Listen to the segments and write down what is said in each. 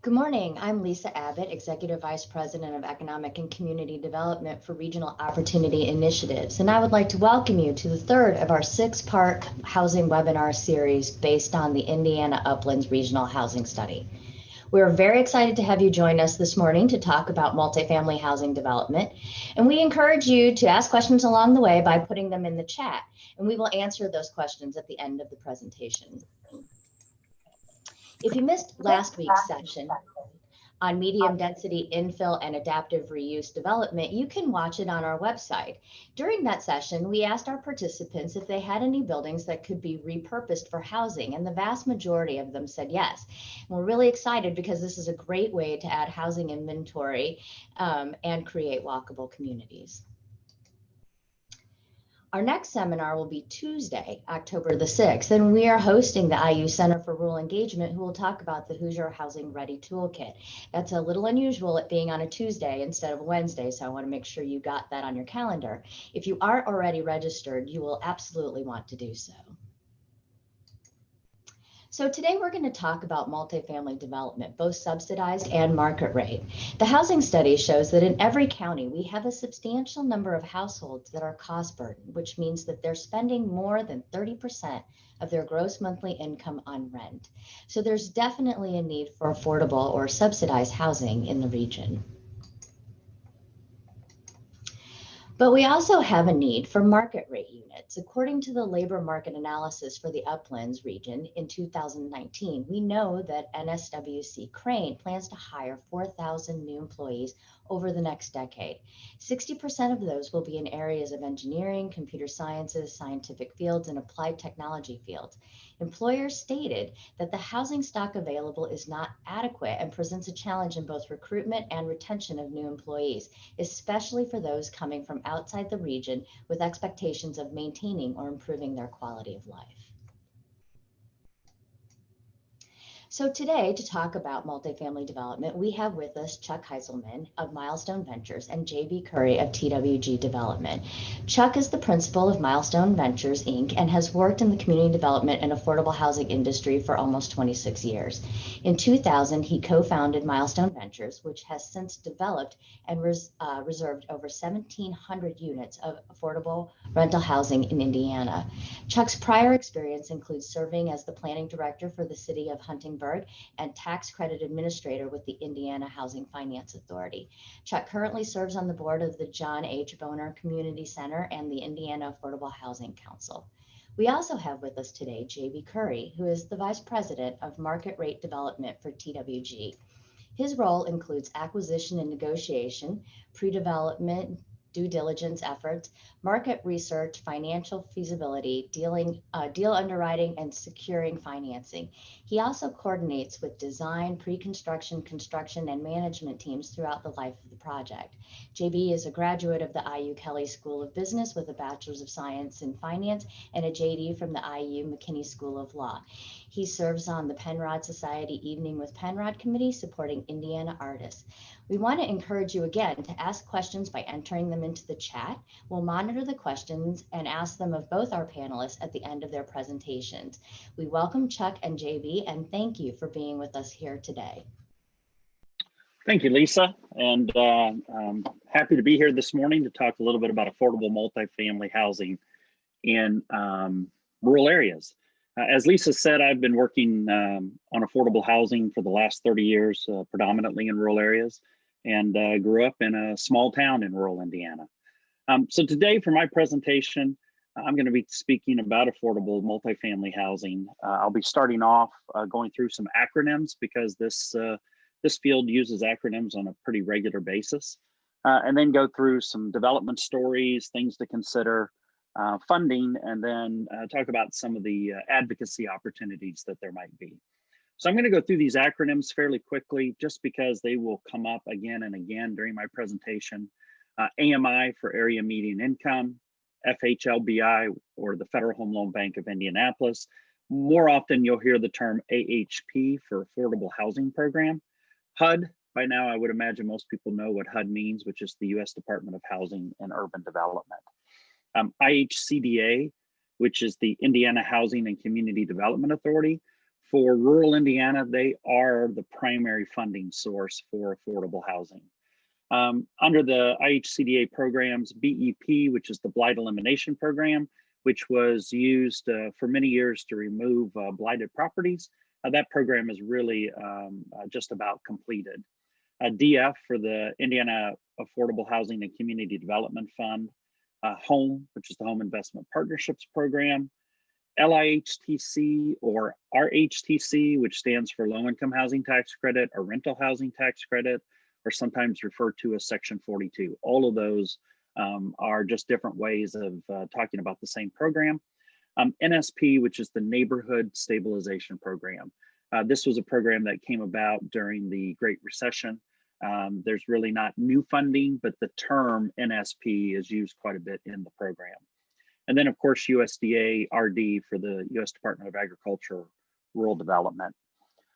Good morning. I'm Lisa Abbott, Executive Vice President of Economic and Community Development for Regional Opportunity Initiatives, and I would like to welcome you to the third of our six-part housing webinar series based on the Indiana Uplands Regional Housing Study. We're very excited to have you join us this morning to talk about multifamily housing development, and we encourage you to ask questions along the way by putting them in the chat, and we will answer those questions at the end of the presentation. If you missed last week's session on medium density infill and adaptive reuse development, you can watch it on our website. During that session, we asked our participants if they had any buildings that could be repurposed for housing, and the vast majority of them said yes. And we're really excited because this is a great way to add housing inventory and create walkable communities. Our next seminar will be Tuesday, October the 6th, and we are hosting the IU Center for Rural Engagement, who will talk about the Hoosier Housing Ready Toolkit. That's a little unusual, it being on a Tuesday instead of a Wednesday, so I want to make sure you got that on your calendar. If you aren't already registered, you will absolutely want to do so. So today we're going to talk about multifamily development, both subsidized and market rate. The housing study shows that in every county, we have a substantial number of households that are cost burdened, which means that they're spending more than 30% of their gross monthly income on rent. So there's definitely a need for affordable or subsidized housing in the region. But we also have a need for market rate units. According to the labor market analysis for the Uplands region in 2019, we know that NSWC Crane plans to hire 4,000 new employees over the next decade. 60% of those will be in areas of engineering, computer sciences, scientific fields, and applied technology fields. Employers stated that the housing stock available is not adequate and presents a challenge in both recruitment and retention of new employees, especially for those coming from outside the region with expectations of maintaining or improving their quality of life. So today, to talk about multifamily development, we have with us Chuck Heintzelman of Milestone Ventures and J.B. Curry of TWG Development. Chuck is the principal of Milestone Ventures, Inc., and has worked in the community development and affordable housing industry for almost 26 years. In 2000, he co-founded Milestone Ventures, which has since developed and reserved over 1,700 units of affordable rental housing in Indiana. Chuck's prior experience includes serving as the planning director for the city of Huntington and tax credit administrator with the Indiana Housing Finance Authority. Chuck currently serves on the board of the John H. Boner Community Center and the Indiana Affordable Housing Council. We also have with us today J.B. Curry, who is the Vice President of Market Rate Development for TWG. His role includes acquisition and negotiation, pre-development, due diligence efforts, market research, financial feasibility, deal underwriting, and securing financing. He also coordinates with design, pre-construction, construction, and management teams throughout the life of the project. JB is a graduate of the IU Kelley School of Business with a Bachelor's of Science in Finance and a JD from the IU McKinney School of Law. He serves on the Penrod Society Evening with Penrod Committee supporting Indiana artists. We want to encourage you again to ask questions by entering them into the chat. We'll monitor the questions and ask them of both our panelists at the end of their presentations. We welcome Chuck and JB and thank you for being with us here today. Thank you, Lisa, and I'm happy to be here this morning to talk a little bit about affordable multifamily housing in rural areas. As Lisa said, I've been working on affordable housing for the last 30 years, predominantly in rural areas, and grew up in a small town in rural Indiana. So today for my presentation, I'm going to be speaking about affordable multifamily housing. I'll be starting off going through some acronyms because this field uses acronyms on a pretty regular basis, and then go through some development stories, things to consider, funding, and then talk about some of the advocacy opportunities that there might be. So I'm going to go through these acronyms fairly quickly just because they will come up again and again during my presentation. AMI for Area Median Income, FHLBI or the Federal Home Loan Bank of Indianapolis. More often you'll hear the term AHP for Affordable Housing Program. HUD, by now I would imagine most people know what HUD means, which is the U.S. Department of Housing and Urban Development. IHCDA, which is the Indiana Housing and Community Development Authority For rural Indiana, they are the primary funding source for affordable housing. Under the IHCDA programs, BEP, which is the Blight Elimination Program, which was used for many years to remove blighted properties, that program is really just about completed. DF for the Indiana Affordable Housing and Community Development Fund, HOME, which is the Home Investment Partnerships Program, LIHTC or RHTC, which stands for Low Income Housing Tax Credit or Rental Housing Tax Credit, or sometimes referred to as Section 42. All of those are just different ways of talking about the same program. NSP, which is the Neighborhood Stabilization Program. This was a program that came about during the Great Recession. There's really not new funding, but the term NSP is used quite a bit in the program. And then of course, USDA RD for the US Department of Agriculture, Rural Development.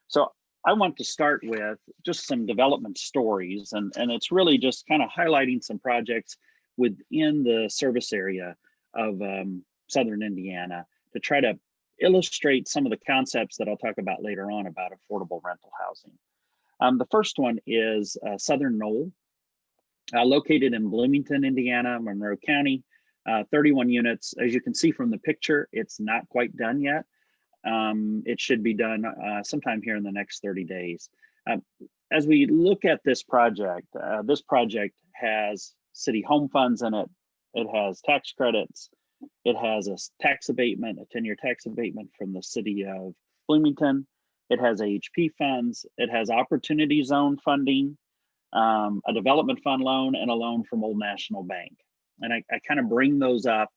So I want to start with just some development stories, and it's really just kind of highlighting some projects within the service area of Southern Indiana to try to illustrate some of the concepts that I'll talk about later on about affordable rental housing. The first one is Southern Knoll, located in Bloomington, Indiana, Monroe County, 31 units. As you can see from the picture, it's not quite done yet. It should be done sometime here in the next 30 days. As we look at this project has city home funds in it. It has tax credits. It has a tax abatement, a 10-year tax abatement from the city of Bloomington. It has AHP funds. It has opportunity zone funding, a development fund loan, and a loan from Old National Bank. And I kind of bring those up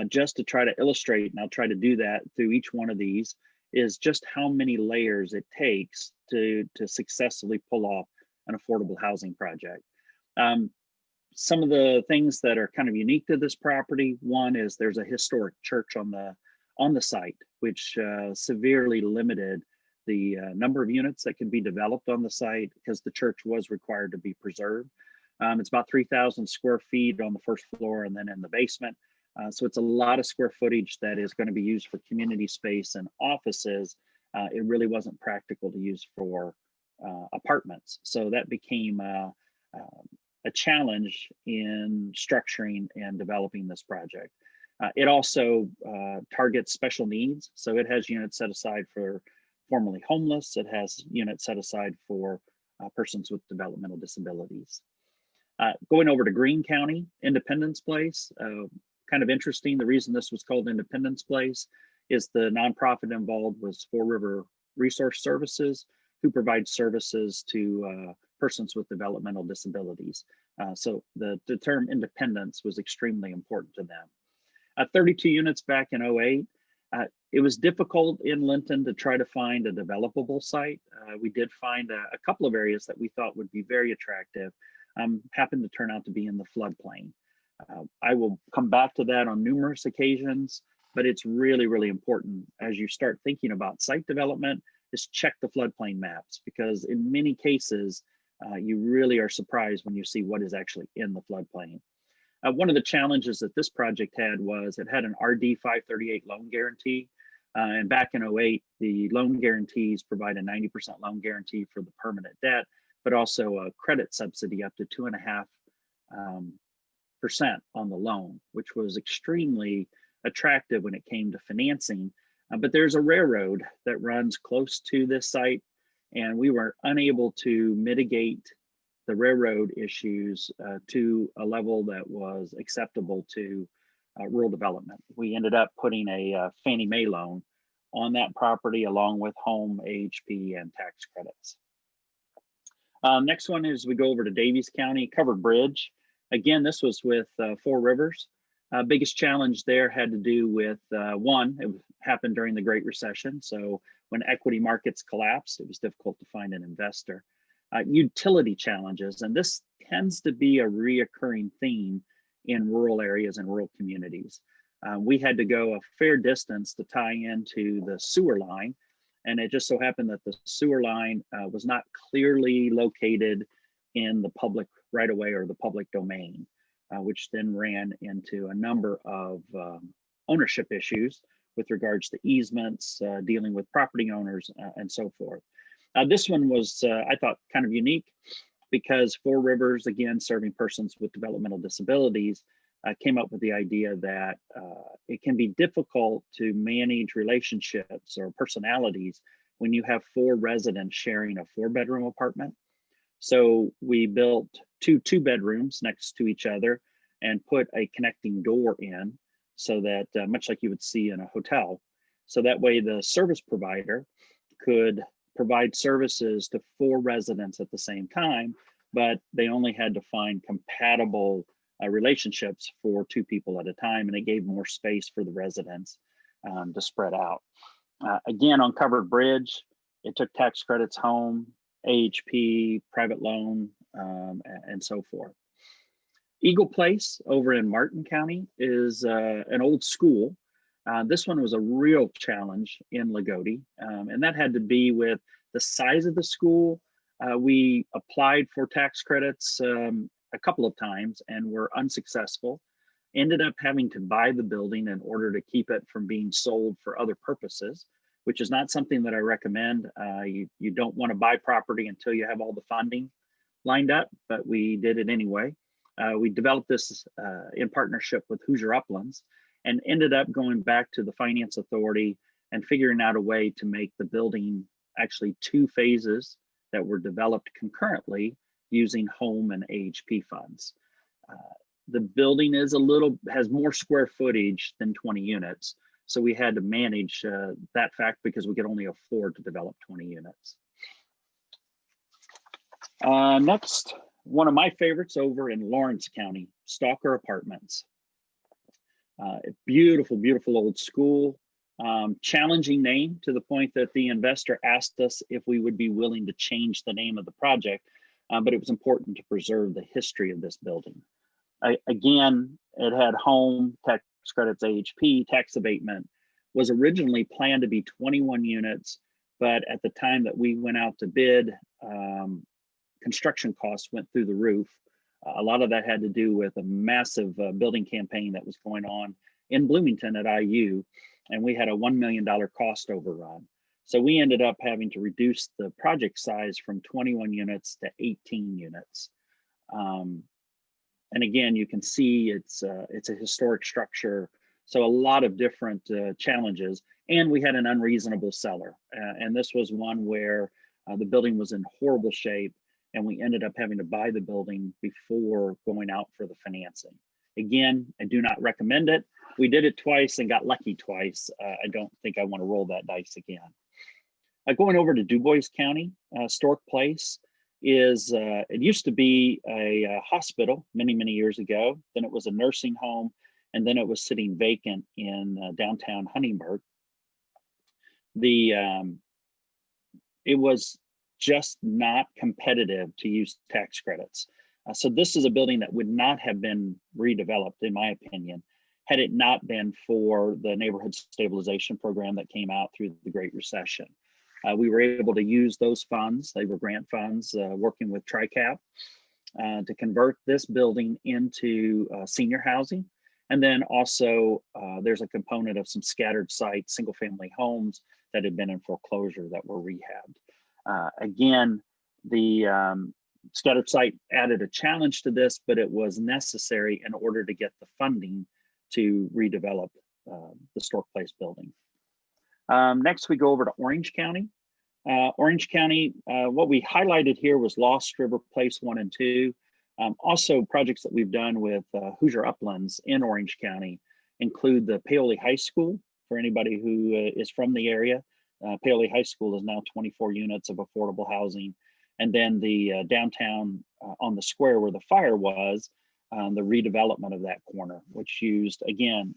just to try to illustrate, and I'll try to do that through each one of these, is just how many layers it takes to successfully pull off an affordable housing project. Some of the things that are kind of unique to this property, one is there's a historic church on the site, which severely limited the number of units that could be developed on the site because the church was required to be preserved. It's about 3,000 square feet on the first floor and then in the basement. So it's a lot of square footage that is going to be used for community space and offices. It really wasn't practical to use for apartments. So that became a challenge in structuring and developing this project. It also targets special needs. So it has units set aside for formerly homeless. It has units set aside for persons with developmental disabilities. Going over to Greene County, Independence Place, kind of interesting. The reason this was called Independence Place is the nonprofit involved was Four River Resource Services, who provides services to persons with developmental disabilities. So the term independence was extremely important to them. 32 units back in 2008. It was difficult in Linton to try to find a developable site. We did find a couple of areas that we thought would be very attractive, happened to turn out to be in the floodplain. I will come back to that on numerous occasions, but it's really, really important as you start thinking about site development is check the floodplain maps, because in many cases, you really are surprised when you see what is actually in the floodplain. One of the challenges that this project had was it had an RD 538 loan guarantee. And back in 2008, the loan guarantees provide a 90% loan guarantee for the permanent debt, but also a credit subsidy up to 2.5% on the loan, which was extremely attractive when it came to financing. But there's a railroad that runs close to this site, and we were unable to mitigate the railroad issues to a level that was acceptable to rural development. We ended up putting a Fannie Mae loan on that property along with home, AHP, and tax credits. Next one is we go over to Daviess County, Covered Bridge. Again, this was with Four Rivers. Biggest challenge there had to do with one, it happened during the Great Recession. So when equity markets collapsed, it was difficult to find an investor. Utility challenges, and this tends to be a reoccurring theme in rural areas and rural communities. We had to go a fair distance to tie into the sewer line, and it just so happened that the sewer line was not clearly located in the public right of way or the public domain, which then ran into a number of ownership issues with regards to easements, dealing with property owners, and so forth. This one was, I thought, kind of unique because Four Rivers, again, serving persons with developmental disabilities, came up with the idea that it can be difficult to manage relationships or personalities when you have four residents sharing a 4-bedroom apartment. So we built two bedrooms next to each other and put a connecting door in so that much like you would see in a hotel. So that way the service provider could provide services to 4 residents at the same time, but they only had to find compatible relationships for 2 people at a time, and it gave more space for the residents to spread out. Again, on Covered Bridge, it took tax credits home, AHP, private loan, and so forth. Eagle Place over in Martin County is an old school. This one was a real challenge in Lagodi, and that had to be with the size of the school. We applied for tax credits a couple of times and were unsuccessful. Ended up having to buy the building in order to keep it from being sold for other purposes, which is not something that I recommend. You don't want to buy property until you have all the funding lined up, but we did it anyway. We developed this in partnership with Hoosier Uplands and ended up going back to the Finance Authority and figuring out a way to make the building actually 2 phases that were developed concurrently using home and AHP funds. The building is has more square footage than 20 units. So we had to manage that fact because we could only afford to develop 20 units. Next, one of my favorites over in Lawrence County, Stalker Apartments. Beautiful, beautiful old school. Challenging name to the point that the investor asked us if we would be willing to change the name of the project, but it was important to preserve the history of this building. Again, it had home, tax credits, AHP, tax abatement, was originally planned to be 21 units, but at the time that we went out to bid, construction costs went through the roof. A lot of that had to do with a massive building campaign that was going on in Bloomington at IU, and we had a $1 million cost overrun. So we ended up having to reduce the project size from 21 units to 18 units. And again, you can see it's a historic structure. So a lot of different challenges, and we had an unreasonable seller. And this was one where the building was in horrible shape, and we ended up having to buy the building before going out for the financing. Again, I do not recommend it. We did it twice and got lucky twice. I don't think I want to roll that dice again. Going over to DuBois County, Stork Place is, it used to be a hospital many, many years ago. Then it was a nursing home, and then it was sitting vacant in downtown Huntingburg. It was just not competitive to use tax credits. So this is a building that would not have been redeveloped, in my opinion, had it not been for the neighborhood stabilization program that came out through the Great Recession. We were able to use those funds, they were grant funds, working with TRICAP, to convert this building into senior housing. And then also there's a component of some scattered site, single family homes that had been in foreclosure that were rehabbed. Again, the scattered site added a challenge to this, but it was necessary in order to get the funding to redevelop the Stork Place building. Next, we go over to Orange County. Orange County, what we highlighted here was Lost River Place 1 and 2. Also, projects that we've done with Hoosier Uplands in Orange County include the Paoli High School. For anybody who is from the area, Paoli High School is now 24 units of affordable housing. And then the downtown on the square where the fire was, the redevelopment of that corner, which used, again,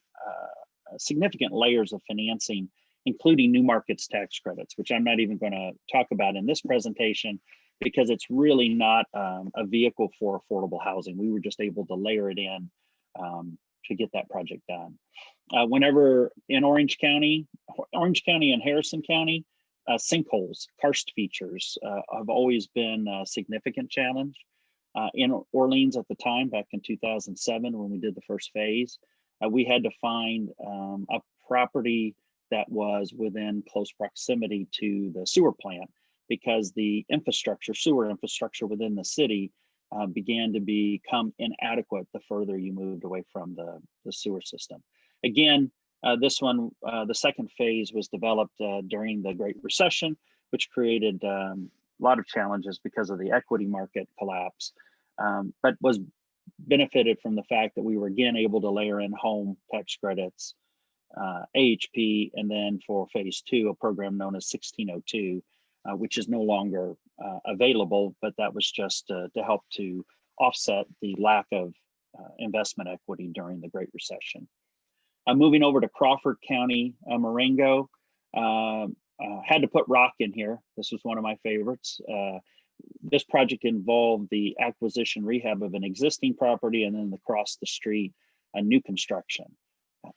significant layers of financing, including New Markets tax credits, which I'm not even going to talk about in this presentation because it's really not a vehicle for affordable housing. We were just able to layer it in to get that project done. Whenever in Orange County and Harrison County, sinkholes, karst features have always been a significant challenge. In Orleans at the time, back in 2007, when we did the first phase, we had to find a property that was within close proximity to the sewer plant, because the sewer infrastructure within the city began to become inadequate the further you moved away from the sewer system. Again, this one, the second phase was developed during the Great Recession, which created a lot of challenges because of the equity market collapse, but was benefited from the fact that we were again able to layer in home tax credits, AHP, and then for phase two, a program known as 1602, which is no longer available, but that was just to help to offset the lack of investment equity during the Great Recession. Moving over to Crawford County, Marengo, had to put rock in here. This was one of my favorites. This project involved the acquisition rehab of an existing property and then across the street, a new construction.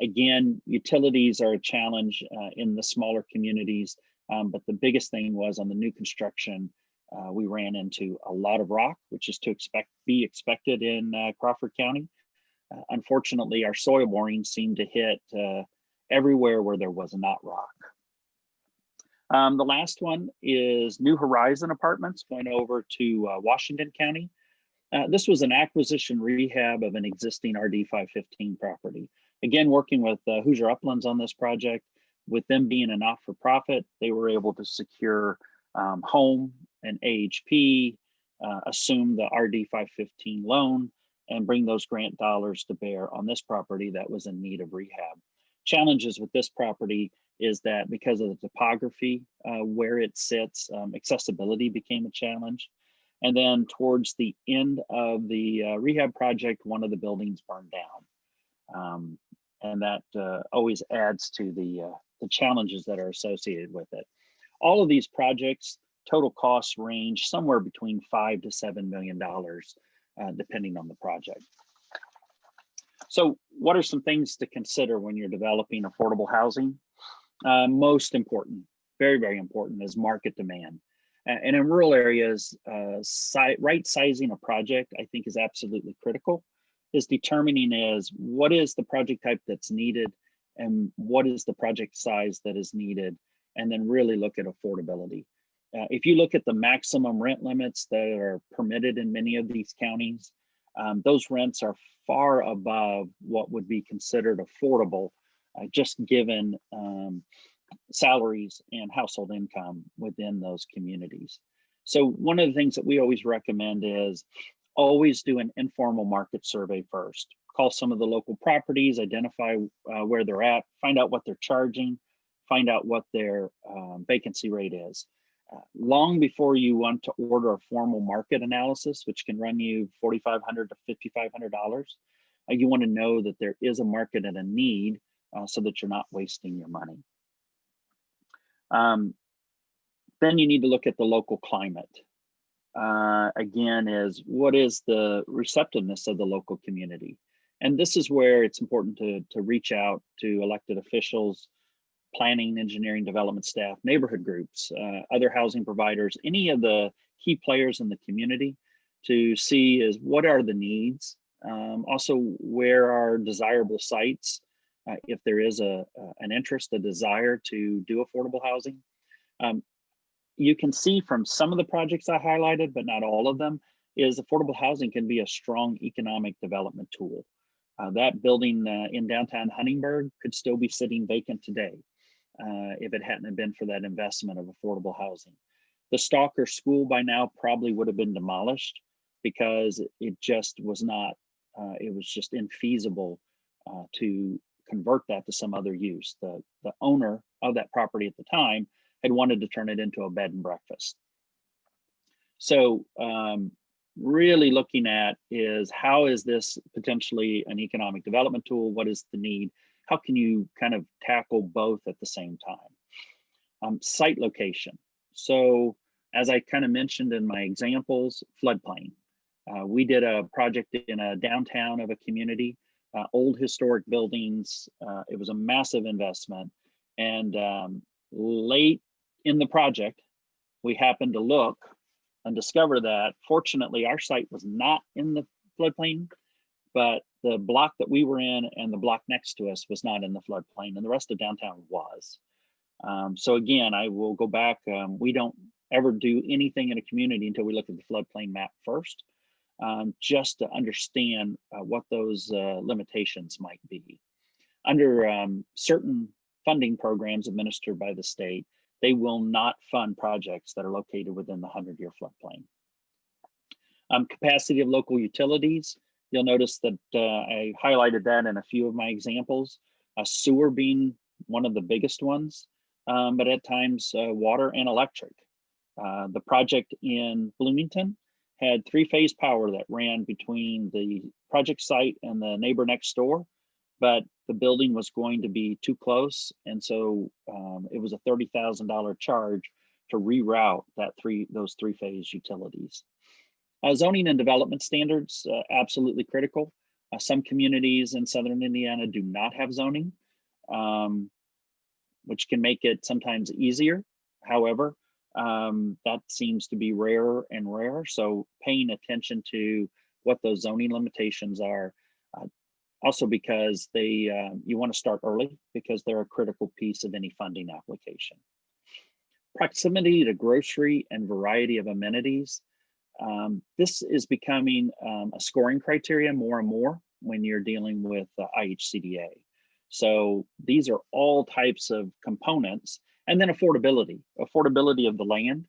Again, utilities are a challenge in the smaller communities, but the biggest thing was on the new construction, we ran into a lot of rock, which is to be expected in Crawford County. Unfortunately, our soil boring seemed to hit everywhere where there was not rock. The last one is New Horizon Apartments going over to Washington County. This was an acquisition rehab of an existing RD 515 property. Again, working with Hoosier Uplands on this project. With them being a not-for-profit, they were able to secure home and AHP, assume the RD 515 loan, and bring those grant dollars to bear on this property that was in need of rehab. Challenges with this property is that because of the topography, where it sits, accessibility became a challenge. And then towards the end of the rehab project, one of the buildings burned down. And that always adds to the challenges that are associated with it. All of these projects, total costs range somewhere between $5 to $7 million, depending on the project. So what are some things to consider when you're developing affordable housing? Most important, very, very important, is market demand. And in rural areas, right sizing a project, I think, is absolutely critical. Is determining is what is the project type that's needed and what is the project size that is needed, and then really look at affordability. If you look at the maximum rent limits that are permitted in many of these counties, those rents are far above what would be considered affordable, just given salaries and household income within those communities. So one of the things that we always recommend is always do an informal market survey first. Call some of the local properties, identify where they're at, find out what they're charging, find out what their vacancy rate is. Long before you want to order a formal market analysis, which can run you $4,500 to $5,500, you want to know that there is a market and a need so that you're not wasting your money. Then you need to look at the local climate. Again, is what is the receptiveness of the local community? And this is where it's important to reach out to elected officials, planning, engineering, development staff, neighborhood groups, other housing providers, any of the key players in the community to see is what are the needs. Also, where are desirable sites if there is an interest, a desire to do affordable housing. You can see from some of the projects I highlighted, but not all of them, is affordable housing can be a strong economic development tool. That building in downtown Huntingburg could still be sitting vacant today if it hadn't been for that investment of affordable housing. The Stalker School by now probably would have been demolished because it just was not, it was just infeasible to convert that to some other use. The owner of that property at the time had wanted to turn it into a bed and breakfast. So really looking at is how is this potentially an economic development tool? What is the need? How can you kind of tackle both at the same time? Site location. So as I kind of mentioned in my examples, floodplain. We did a project in a downtown of a community, old historic buildings. It was a massive investment. And late in the project, we happened to look and discover that fortunately our site was not in the floodplain, but the block that we were in and the block next to us was not in the floodplain, and the rest of downtown was. So again, I will go back. We don't ever do anything in a community until we look at the floodplain map first, just to understand what those limitations might be. Under certain funding programs administered by the state, they will not fund projects that are located within the 100-year floodplain. Capacity of local utilities, you'll notice that I highlighted that in a few of my examples, sewer being one of the biggest ones, but at times water and electric. The project in Bloomington had 3-phase power that ran between the project site and the neighbor next door, but the building was going to be too close, and so it was a $30,000 charge to reroute those 3-phase utilities. Zoning and development standards, absolutely critical. Some communities in Southern Indiana do not have zoning, which can make it sometimes easier. However, that seems to be rarer and rarer. So paying attention to what those zoning limitations are, also because you want to start early because they're a critical piece of any funding application. Proximity to grocery and variety of amenities. This is becoming a scoring criteria more and more when you're dealing with IHCDA. So these are all types of components. And then affordability. Affordability of the land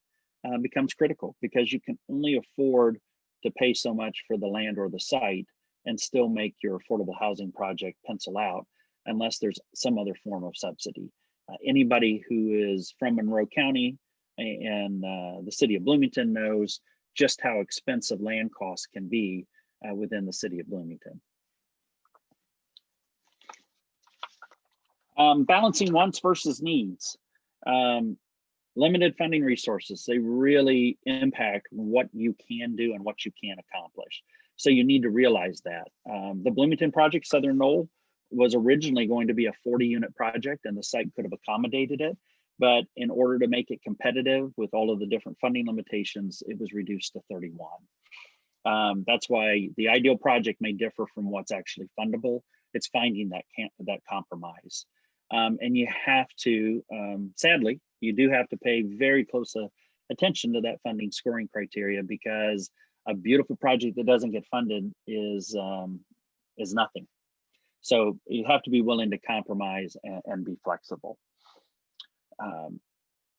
becomes critical because you can only afford to pay so much for the land or the site and still make your affordable housing project pencil out unless there's some other form of subsidy. Anybody who is from Monroe County and the city of Bloomington knows just how expensive land costs can be within the city of Bloomington. Balancing wants versus needs. Limited funding resources, they really impact what you can do and what you can accomplish. So you need to realize that. The Bloomington project, Southern Knoll, was originally going to be a 40-unit project and the site could have accommodated it. But in order to make it competitive with all of the different funding limitations, it was reduced to 31. That's why the ideal project may differ from what's actually fundable. It's finding that compromise. And you have to, sadly, you do have to pay very close attention to that funding scoring criteria because a beautiful project that doesn't get funded is nothing. So you have to be willing to compromise and be flexible.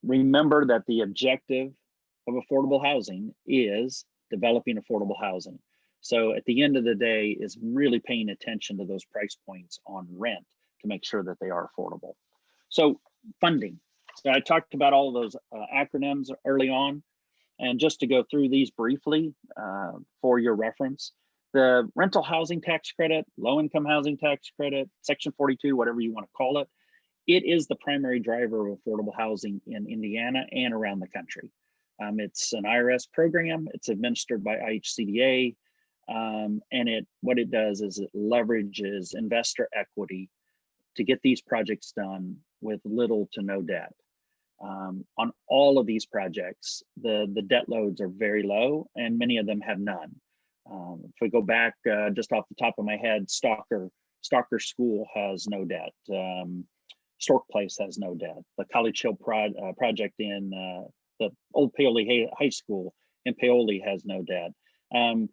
Remember that the objective of affordable housing is developing affordable housing. So at the end of the day is really paying attention to those price points on rent to make sure that they are affordable. So funding. So I talked about all of those acronyms early on, and just to go through these briefly for your reference, the rental housing tax credit, low-income housing tax credit, Section 42, whatever you want to call it, it is the primary driver of affordable housing in Indiana and around the country. It's an IRS program. It's administered by IHCDA, and what it does is it leverages investor equity to get these projects done with little to no debt. On all of these projects, the debt loads are very low, and many of them have none. If we go back just off the top of my head, Stalker School has no debt. Stork Place has no debt. The College Hill project in the old Paoli High School in Paoli has no debt.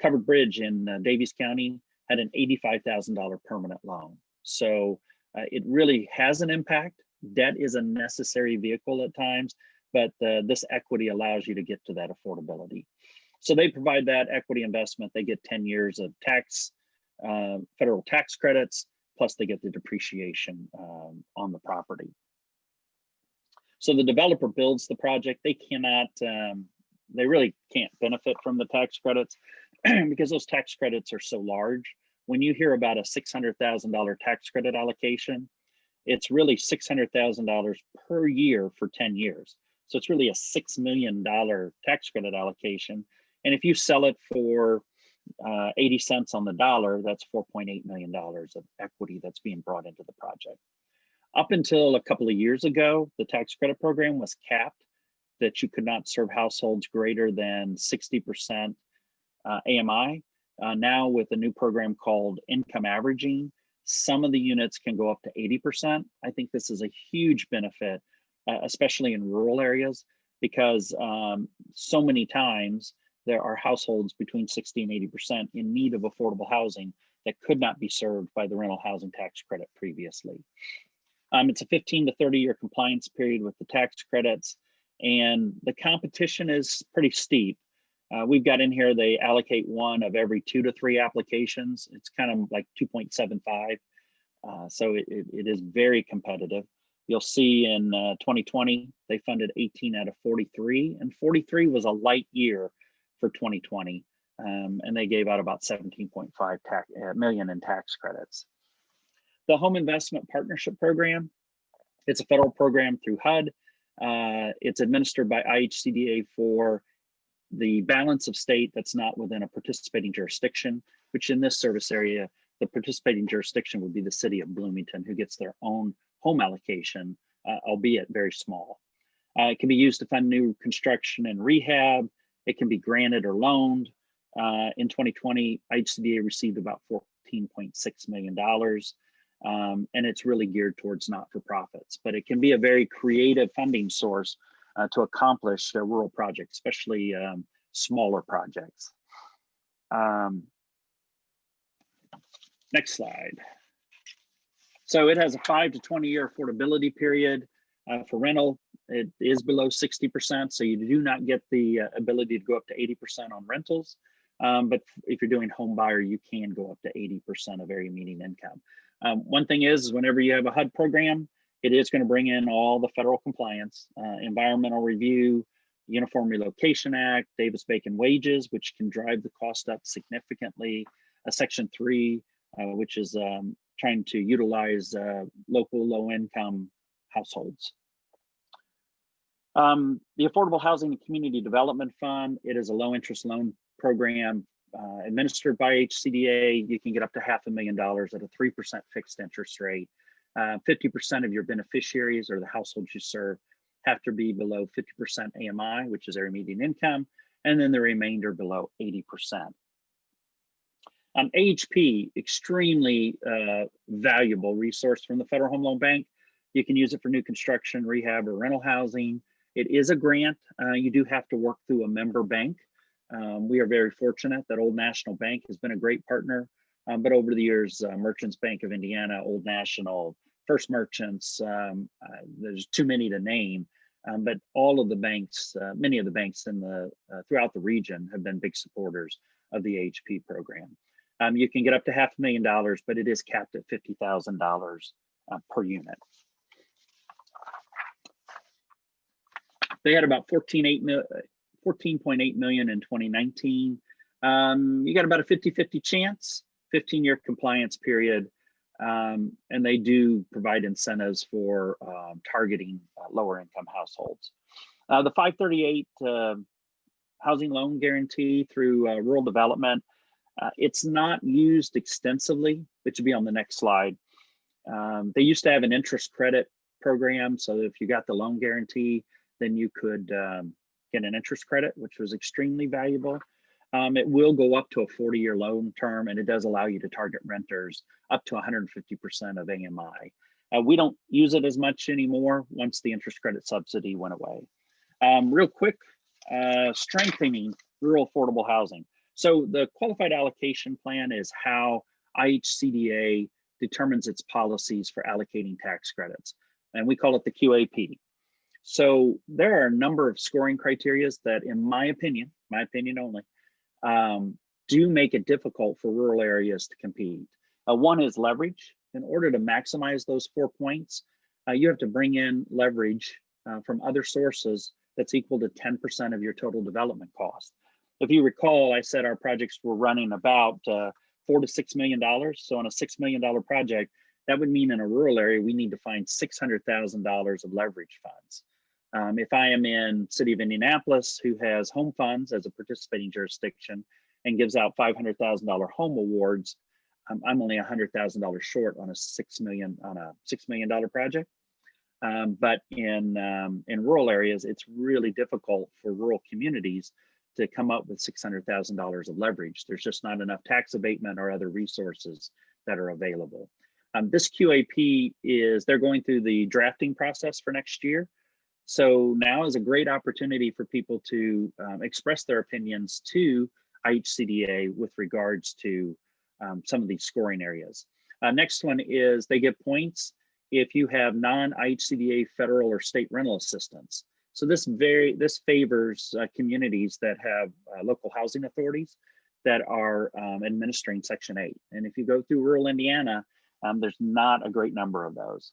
Covered Bridge in Davies County had an $85,000 permanent loan. So it really has an impact. Debt is a necessary vehicle at times, but this equity allows you to get to that affordability. So they provide that equity investment. They get 10 years of federal tax credits, plus they get the depreciation on the property. So the developer builds the project. They really can't benefit from the tax credits because those tax credits are so large. When you hear about a $600,000 tax credit allocation, it's really $600,000 per year for 10 years. So it's really a $6 million tax credit allocation. And if you sell it for 80 cents on the dollar, that's $4.8 million of equity that's being brought into the project. Up until a couple of years ago, the tax credit program was capped that you could not serve households greater than 60% AMI. Now with a new program called income averaging, some of the units can go up to 80%. I think this is a huge benefit, especially in rural areas, because so many times there are households between 60 and 80% in need of affordable housing that could not be served by the rental housing tax credit previously. It's a 15 to 30-year compliance period with the tax credits, and the competition is pretty steep. We've got in here, they allocate one of every 2 to 3 applications. It's kind of like 2.75. So it is very competitive. You'll see in 2020, they funded 18 out of 43, and 43 was a light year for 2020. And they gave out about 17.5 million in tax credits. The Home Investment Partnership Program, it's a federal program through HUD. It's administered by IHCDA for the balance of state that's not within a participating jurisdiction, which in this service area, the participating jurisdiction would be the city of Bloomington, who gets their own home allocation, albeit very small. It can be used to fund new construction and rehab. It can be granted or loaned. In 2020, IHCDA received about $14.6 million. And it's really geared towards not-for-profits, but it can be a very creative funding source to accomplish rural projects, especially smaller projects. Next slide. So it has a 5 to 20-year affordability period for rental. It is below 60%, so you do not get the ability to go up to 80% on rentals. But if you're doing home buyer, you can go up to 80% of area median income. One thing is whenever you have a HUD program, it is going to bring in all the federal compliance, environmental review, Uniform Relocation Act, Davis-Bacon wages, which can drive the cost up significantly, Section 3, which is trying to utilize local low-income households. The Affordable Housing and Community Development Fund, it is a low-interest loan program administered by HCDA. You can get up to $500,000 at a 3% fixed interest rate. 50% of your beneficiaries or the households you serve have to be below 50% AMI, which is area median income, and then the remainder below 80%. AHP, extremely valuable resource from the Federal Home Loan Bank. You can use it for new construction, rehab, or rental housing. It is a grant. You do have to work through a member bank. We are very fortunate that Old National Bank has been a great partner. But over the years, Merchants Bank of Indiana, Old National, First Merchants, there's too many to name, but all of the banks, many of the banks in the throughout the region have been big supporters of the AHP program. You can get up to $500,000, but it is capped at $50,000 per unit. They had about 14.8 million in 2019. You got about a 50-50 chance, 15-year compliance period, and they do provide incentives for targeting lower income households. The 538 housing loan guarantee through rural development, it's not used extensively. It should be on the next slide. They used to have an interest credit program, so if you got the loan guarantee, then you could get an interest credit, which was extremely valuable. It will go up to a 40-year loan term, and it does allow you to target renters up to 150% of AMI. We don't use it as much anymore once the interest credit subsidy went away. Real quick, strengthening rural affordable housing. So the qualified allocation plan is how IHCDA determines its policies for allocating tax credits, and we call it the QAP. So there are a number of scoring criteria that, in my opinion only, do make it difficult for rural areas to compete. One is leverage. In order to maximize those 4 points, you have to bring in leverage from other sources that's equal to 10% of your total development cost. If you recall, I said our projects were running about $4 to $6 million. So on a $6 million project, that would mean in a rural area, we need to find $600,000 of leverage funds. If I am in city of Indianapolis, who has home funds as a participating jurisdiction and gives out $500,000 home awards, I'm only $100,000 short on a $6 million project. But in rural areas, it's really difficult for rural communities to come up with $600,000 of leverage. There's just not enough tax abatement or other resources that are available. This QAP they're going through the drafting process for next year. So now is a great opportunity for people to express their opinions to IHCDA with regards to some of these scoring areas. Next one is they get points if you have non-IHCDA federal or state rental assistance. So this favors communities that have local housing authorities that are administering Section 8. And if you go through rural Indiana, there's not a great number of those.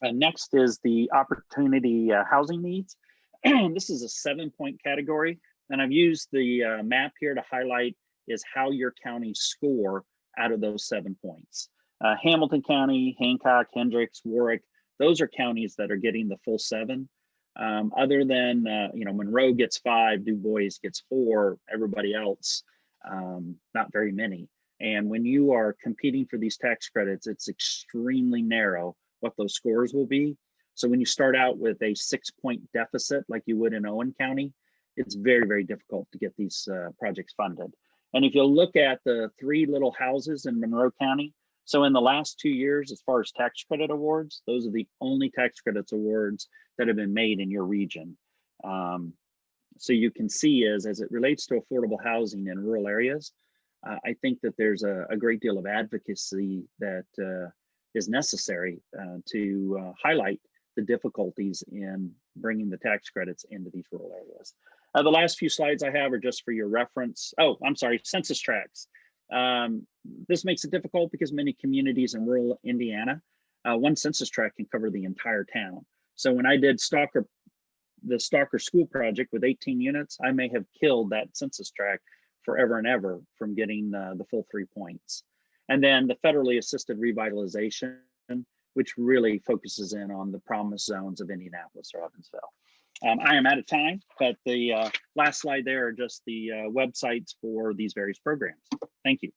Next is the opportunity housing needs. This is a 7-point category. And I've used the map here to highlight is how your counties score out of those 7 points. Hamilton County, Hancock, Hendricks, Warwick, those are counties that are getting the full 7. Other than, Monroe gets 5, Du Bois gets 4, everybody else, not very many. And when you are competing for these tax credits, it's extremely narrow what those scores will be. So when you start out with a 6-point deficit, like you would in Owen County, it's very, very difficult to get these projects funded. And if you look at the 3 little houses in Monroe County, so in the last 2 years, as far as tax credit awards, those are the only tax credits awards that have been made in your region. So you can see as it relates to affordable housing in rural areas, I think that there's a great deal of advocacy that is necessary to highlight the difficulties in bringing the tax credits into these rural areas. The last few slides I have are just for your reference. Oh, I'm sorry, census tracts. This makes it difficult because many communities in rural Indiana, one census tract can cover the entire town. So when I did the Stalker School project with 18 units, I may have killed that census tract forever and ever from getting the full 3 points. And then the federally assisted revitalization, which really focuses in on the promise zones of Indianapolis or Evansville. I am out of time, but the last slide there are just the websites for these various programs. Thank you.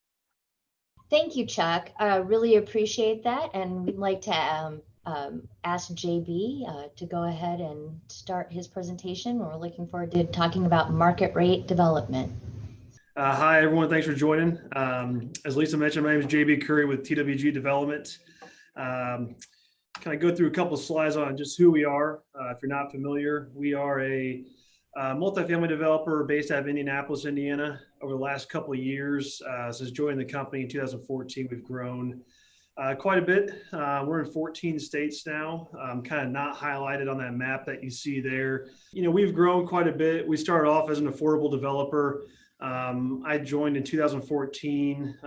Thank you, Chuck. I really appreciate that. And we'd like to ask JB to go ahead and start his presentation. We're looking forward to talking about market rate development. Hi, everyone. Thanks for joining. As Lisa mentioned, my name is JB Curry with TWG Development. Kind of go through a couple of slides on just who we are. If you're not familiar, we are a multifamily developer based out of Indianapolis, Indiana. Over the last couple of years, since joining the company in 2014, we've grown quite a bit. We're in 14 states now, kind of not highlighted on that map that you see there. We've grown quite a bit. We started off as an affordable developer. I joined in 2014,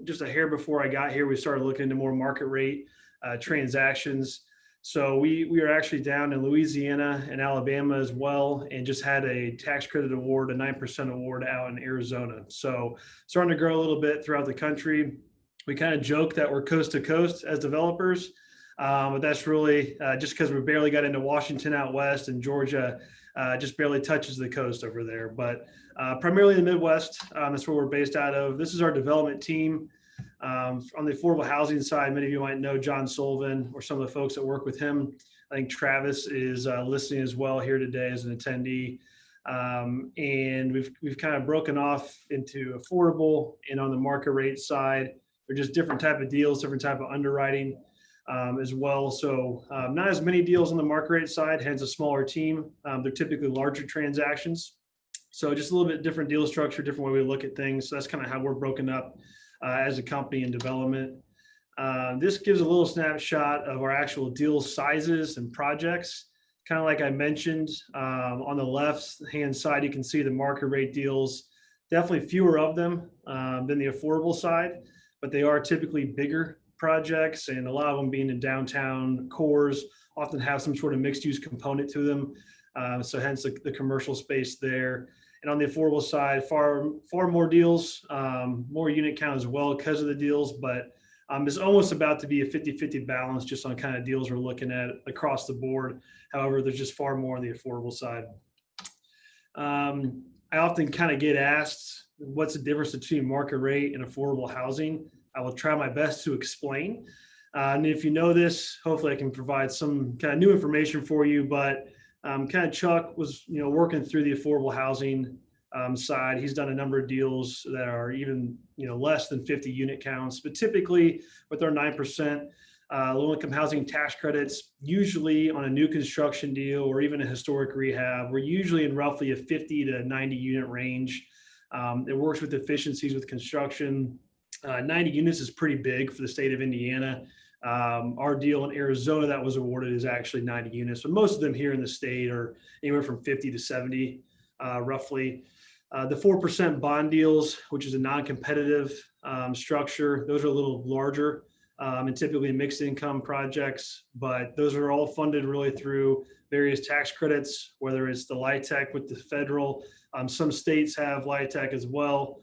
just a hair before I got here. We started looking into more market rate transactions. So we are actually down in Louisiana and Alabama as well, and just had a tax credit award, a 9% award out in Arizona. So starting to grow a little bit throughout the country. We kind of joke that we're coast to coast as developers, but that's really just because we barely got into Washington out west, and Georgia just barely touches the coast over there. But primarily the Midwest, that's where we're based out of. This is our development team. On the affordable housing side, many of you might know John Sullivan or some of the folks that work with him. I think Travis is listening as well here today as an attendee. And we've kind of broken off into affordable and on the market rate side. They're just different type of deals, different type of underwriting as well. So not as many deals on the market rate side, hence a smaller team. They're typically larger transactions. So just a little bit different deal structure, different way we look at things. So that's kind of how we're broken up as a company in development. This gives a little snapshot of our actual deal sizes and projects. Kind of like I mentioned, on the left-hand side, you can see the market rate deals, definitely fewer of them than the affordable side, but they are typically bigger projects, and a lot of them being in downtown cores, often have some sort of mixed use component to them. So hence the commercial space there. And on the affordable side, far more deals, more unit count as well because of the deals, but it's almost about to be a 50-50 balance just on kind of deals we're looking at across the board. However, there's just far more on the affordable side. I often kind of get asked, what's the difference between market rate and affordable housing? I will try my best to explain. And if you know this, hopefully I can provide some kind of new information for you, but kind of Chuck was, working through the affordable housing side, he's done a number of deals that are even less than 50 unit counts. But typically, with our 9% low-income housing tax credits, usually on a new construction deal or even a historic rehab, we're usually in roughly a 50 to 90 unit range. It works with efficiencies with construction. 90 units is pretty big for the state of Indiana. Our deal in Arizona that was awarded is actually 90 units, but most of them here in the state are anywhere from 50 to 70, roughly. The 4% bond deals, which is a non-competitive structure, those are a little larger and typically mixed income projects, but those are all funded really through various tax credits, whether it's the LIHTC with the federal. Some states have LIHTC as well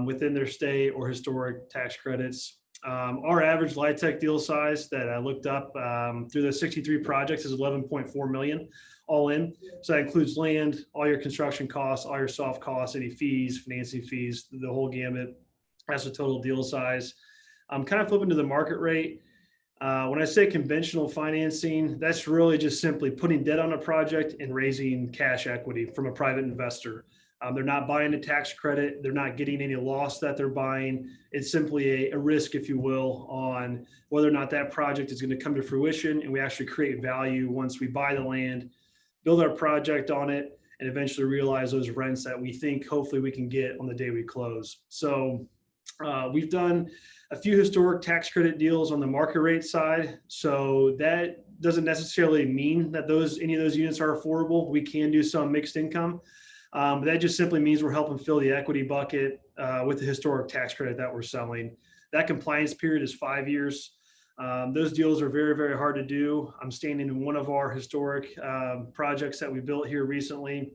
within their state, or historic tax credits. Our average LIHTC deal size that I looked up through the 63 projects is 11.4 million all in. So that includes land, all your construction costs, all your soft costs, any fees, financing fees, the whole gamut. That's the total deal size. I'm kind of flipping to the market rate. When I say conventional financing, that's really just simply putting debt on a project and raising cash equity from a private investor. They're not buying a tax credit. They're not getting any loss that they're buying. It's simply a risk, if you will, on whether or not that project is going to come to fruition, and we actually create value once we buy the land, build our project on it, and eventually realize those rents that we think hopefully we can get on the day we close. So we've done a few historic tax credit deals on the market rate side. So that doesn't necessarily mean that any of those units are affordable. We can do some mixed income. But that just simply means we're helping fill the equity bucket with the historic tax credit that we're selling. That compliance period is 5 years. Those deals are very, very hard to do. I'm standing in one of our historic projects that we built here recently.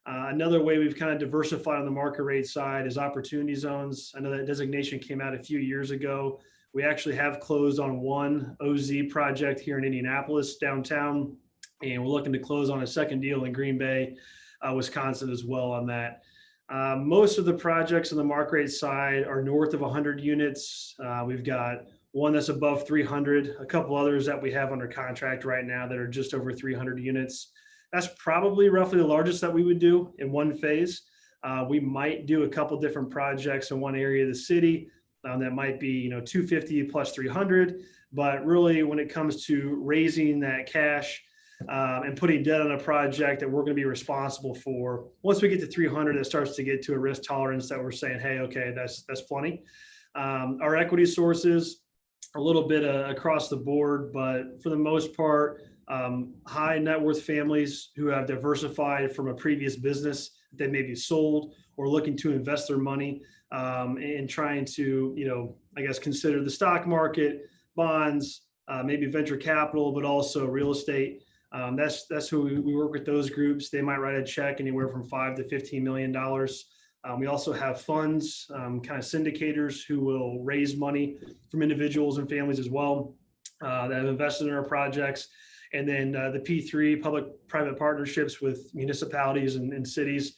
Another way we've kind of diversified on the market rate side is opportunity zones. I know that designation came out a few years ago. We actually have closed on one OZ project here in Indianapolis downtown, and we're looking to close on a second deal in Green Bay, Wisconsin as well on that. Most of the projects on the market rate side are north of 100 units. We've got one that's above 300, a couple others that we have under contract right now that are just over 300 units. That's probably roughly the largest that we would do in one phase. We might do a couple different projects in one area of the city that might be 250 plus 300, but really when it comes to raising that cash and putting debt on a project that we're going to be responsible for, once we get to 300, it starts to get to a risk tolerance that we're saying, hey, okay, that's plenty. Our equity sources, a little bit across the board, but for the most part, high net worth families who have diversified from a previous business they may be sold or looking to invest their money and trying to, consider the stock market, bonds, maybe venture capital, but also real estate. That's who we work with, those groups. They might write a check anywhere from $5 to $15 million. We also have funds, kind of syndicators who will raise money from individuals and families as well that have invested in our projects. And then the P3, public-private partnerships with municipalities and cities.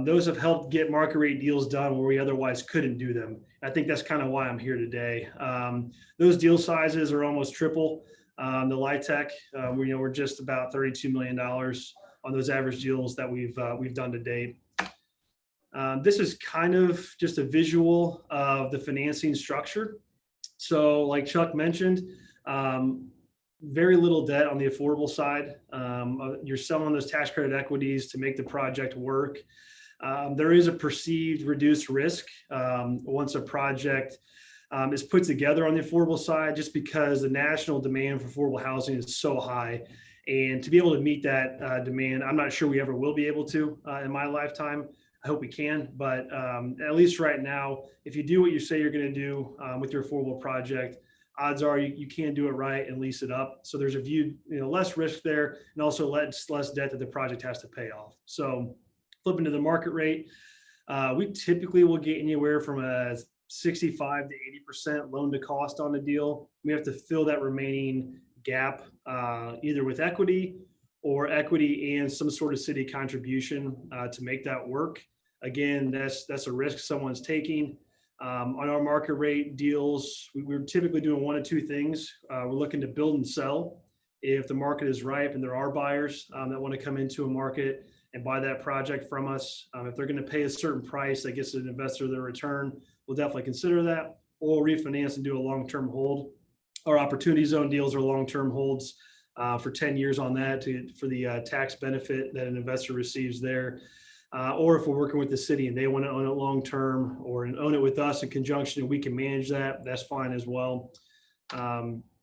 Those have helped get market rate deals done where we otherwise couldn't do them. I think that's kind of why I'm here today. Those deal sizes are almost triple the LIHTC. We're just about $32 million on those average deals that we've done to date. This is kind of just a visual of the financing structure. So like Chuck mentioned, very little debt on the affordable side. You're selling those tax credit equities to make the project work. There is a perceived reduced risk once a project is put together on the affordable side, just because the national demand for affordable housing is so high. And to be able to meet that demand, I'm not sure we ever will be able to in my lifetime. I hope we can, but at least right now, if you do what you say you're going to do with your affordable project, odds are you can do it right and lease it up. So there's less risk there, and also less debt that the project has to pay off. So flipping to the market rate, we typically will get anywhere from a 65 to 80% loan to cost on the deal. We have to fill that remaining gap either with equity or equity and some sort of city contribution to make that work. Again, that's a risk someone's taking. On our market rate deals, we're typically doing one of two things. We're looking to build and sell if the market is ripe and there are buyers that want to come into a market. and buy that project from us. If they're going to pay a certain price that gets an investor their return, we'll definitely consider that. Or refinance and do a long-term hold. Our opportunity zone deals are long-term holds for 10 years on that for the tax benefit that an investor receives there. Or if we're working with the city and they want to own it long-term or own it with us in conjunction and we can manage that, that's fine as well.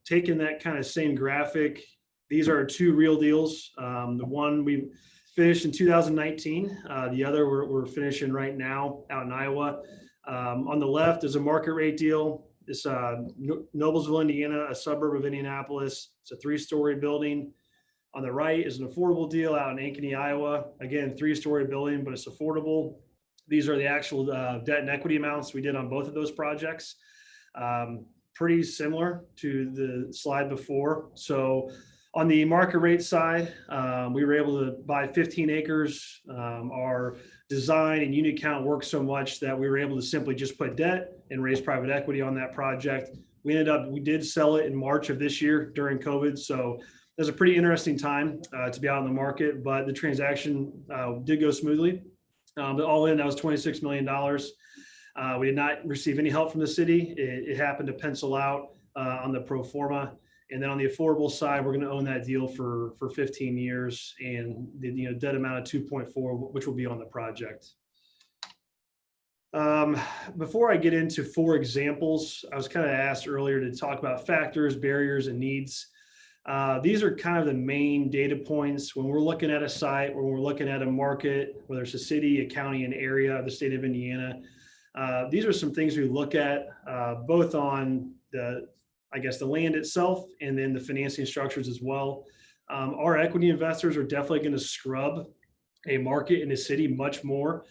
Taking that kind of same graphic, these are 2 real deals. The one we finished in 2019, the other we're finishing right now out in Iowa. On the left is a market rate deal. It's Noblesville, Indiana, a suburb of Indianapolis. It's a 3-story building. On the right is an affordable deal out in Ankeny, Iowa. Again, 3-story building, but it's affordable. These are the actual debt and equity amounts we did on both of those projects. Pretty similar to the slide before. So on the market rate side, we were able to buy 15 acres. Our design and unit count worked so much that we were able to simply just put debt and raise private equity on that project. We did sell it in March of this year during COVID. So it was a pretty interesting time to be out in the market, but the transaction did go smoothly. But all in, that was $26 million. We did not receive any help from the city. It happened to pencil out on the pro forma. And then on the affordable side, we're going to own that deal for 15 years and the debt amount of 2.4, which will be on the project. Before I get into 4 examples, I was kind of asked earlier to talk about factors, barriers, and needs. These are kind of the main data points when we're looking at a site, when we're looking at a market, whether it's a city, a county, an area of the state of Indiana. These are some things we look at both on the land itself and then the financing structures as well. Our equity investors are definitely going to scrub a market in a city much more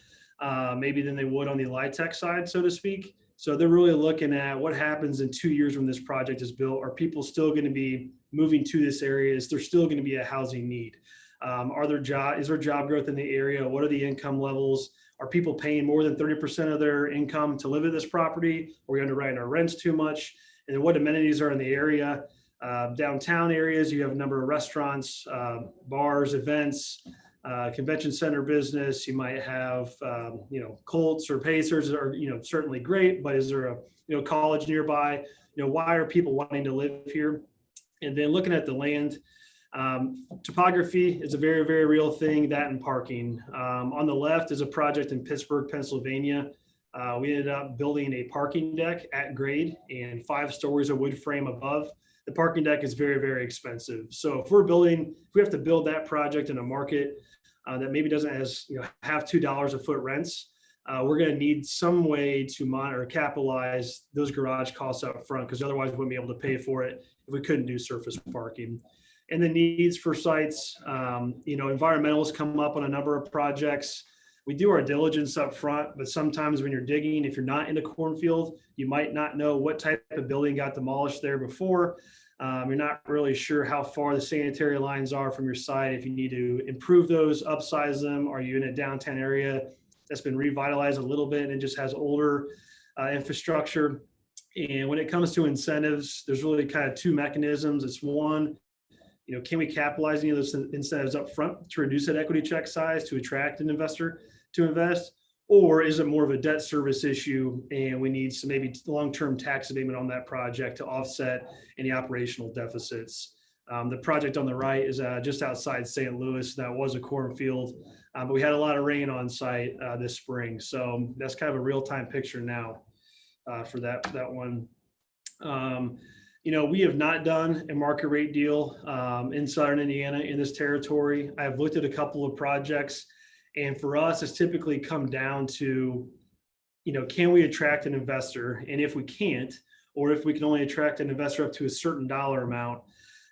maybe than they would on the LIHTC side, so to speak. So they're really looking at what happens in 2 years when this project is built. Are people still going to be moving to this area? Is there still going to be a housing need? Is there job growth in the area? What are the income levels? Are people paying more than 30% of their income to live at this property? Are we underwriting our rents too much? And then what amenities are in the area? Downtown areas, you have a number of restaurants, bars, events, convention center business. You might have, Colts or Pacers are, certainly great, but is there a, college nearby? Why are people wanting to live here? And then looking at the land, topography is a very, very real thing, that and parking. On the left is a project in Pittsburgh, Pennsylvania. We ended up building a parking deck at grade and 5 stories of wood frame above. The parking deck is very, very expensive. So if we have to build that project in a market that maybe doesn't have $2 a foot rents, we're going to need some way to monitor, capitalize those garage costs up front, because otherwise we wouldn't be able to pay for it if we couldn't do surface parking. And the needs for sites, environmentals come up on a number of projects. We do our diligence up front, but sometimes when you're digging, if you're not in a cornfield, you might not know what type of building got demolished there before. You're not really sure how far the sanitary lines are from your site. If you need to improve those, upsize them. Are you in a downtown area that's been revitalized a little bit and just has older infrastructure? And when it comes to incentives, there's really kind of 2 mechanisms. It's one, can we capitalize any of those incentives up front to reduce that equity check size to attract an investor to invest? Or is it more of a debt service issue and we need some maybe long-term tax abatement on that project to offset any operational deficits? The project on the right is just outside St. Louis. That was a cornfield, but we had a lot of rain on site this spring. So that's kind of a real-time picture now for that one. We have not done a market rate deal in Southern Indiana in this territory. I've looked at a couple of projects, and for us, it's typically come down to, can we attract an investor? And if we can't, or if we can only attract an investor up to a certain dollar amount,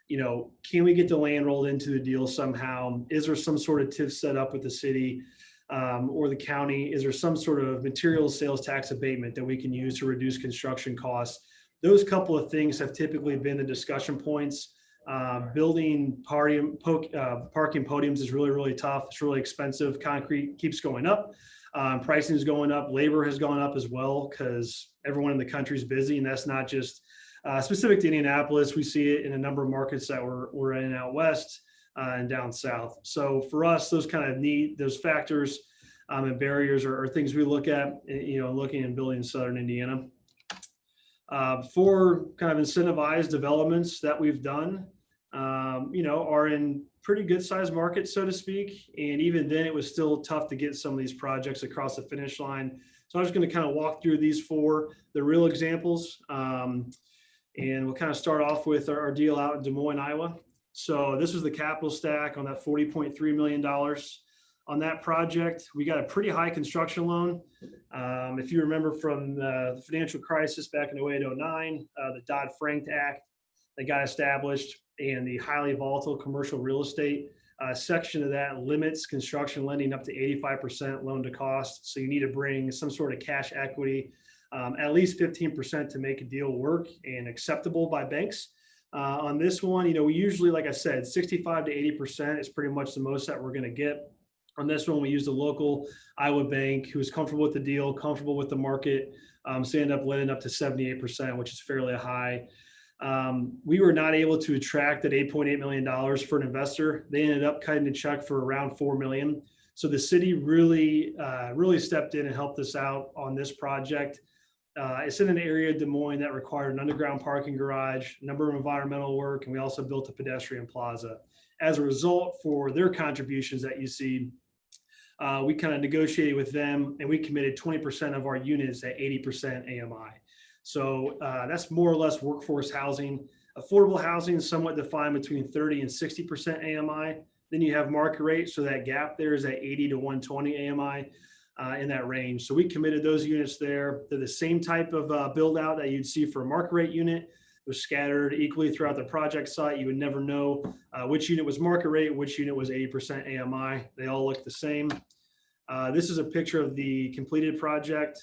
can we get the land rolled into the deal somehow? Is there some sort of TIF set up with the city or the county? Is there some sort of materials sales tax abatement that we can use to reduce construction costs? Those couple of things have typically been the discussion points. Building parking podiums is really, really tough. It's really expensive. Concrete keeps going up. Pricing is going up. Labor has gone up as well because everyone in the country is busy, and that's not just specific to Indianapolis. We see it in a number of markets that we're in out west. and down south. So for us, those those factors and barriers are things we look at, looking and building in southern Indiana. For kind of incentivized developments that we've done, are in pretty good sized markets, so to speak. And even then it was still tough to get some of these projects across the finish line. So I'm just going to kind of walk through these four, the real examples. And we'll kind of start off with our deal out in Des Moines, Iowa. So this was the capital stack on that $40.3 million. On that project, we got a pretty high construction loan. If you remember from the financial crisis back in 08, 09, the Dodd-Frank Act that got established, and the highly volatile commercial real estate section of that limits construction lending up to 85% loan to cost. So you need to bring some sort of cash equity, at least 15% to make a deal work and acceptable by banks. On this one, we usually, like I said, 65 to 80% is pretty much the most that we're going to get. On this one, we used a local Iowa bank who was comfortable with the deal, comfortable with the market. So they ended up lending up to 78%, which is fairly high. We were not able to attract that $8.8 million for an investor. They ended up cutting the check for around $4 million. So the city really stepped in and helped us out on this project. It's in an area of Des Moines that required an underground parking garage, a number of environmental work, and we also built a pedestrian plaza. As a result, for their contributions that you see, we kind of negotiated with them and we committed 20% of our units at 80% AMI. So that's more or less workforce housing. Affordable housing is somewhat defined between 30 and 60% AMI. Then you have market rate. So that gap there is at 80 to 120 AMI in that range. So we committed those units there. They're the same type of build out that you'd see for a market rate unit. They're scattered equally throughout the project site. You would never know which unit was market rate, which unit was 80% AMI. They all look the same. This is a picture of the completed project.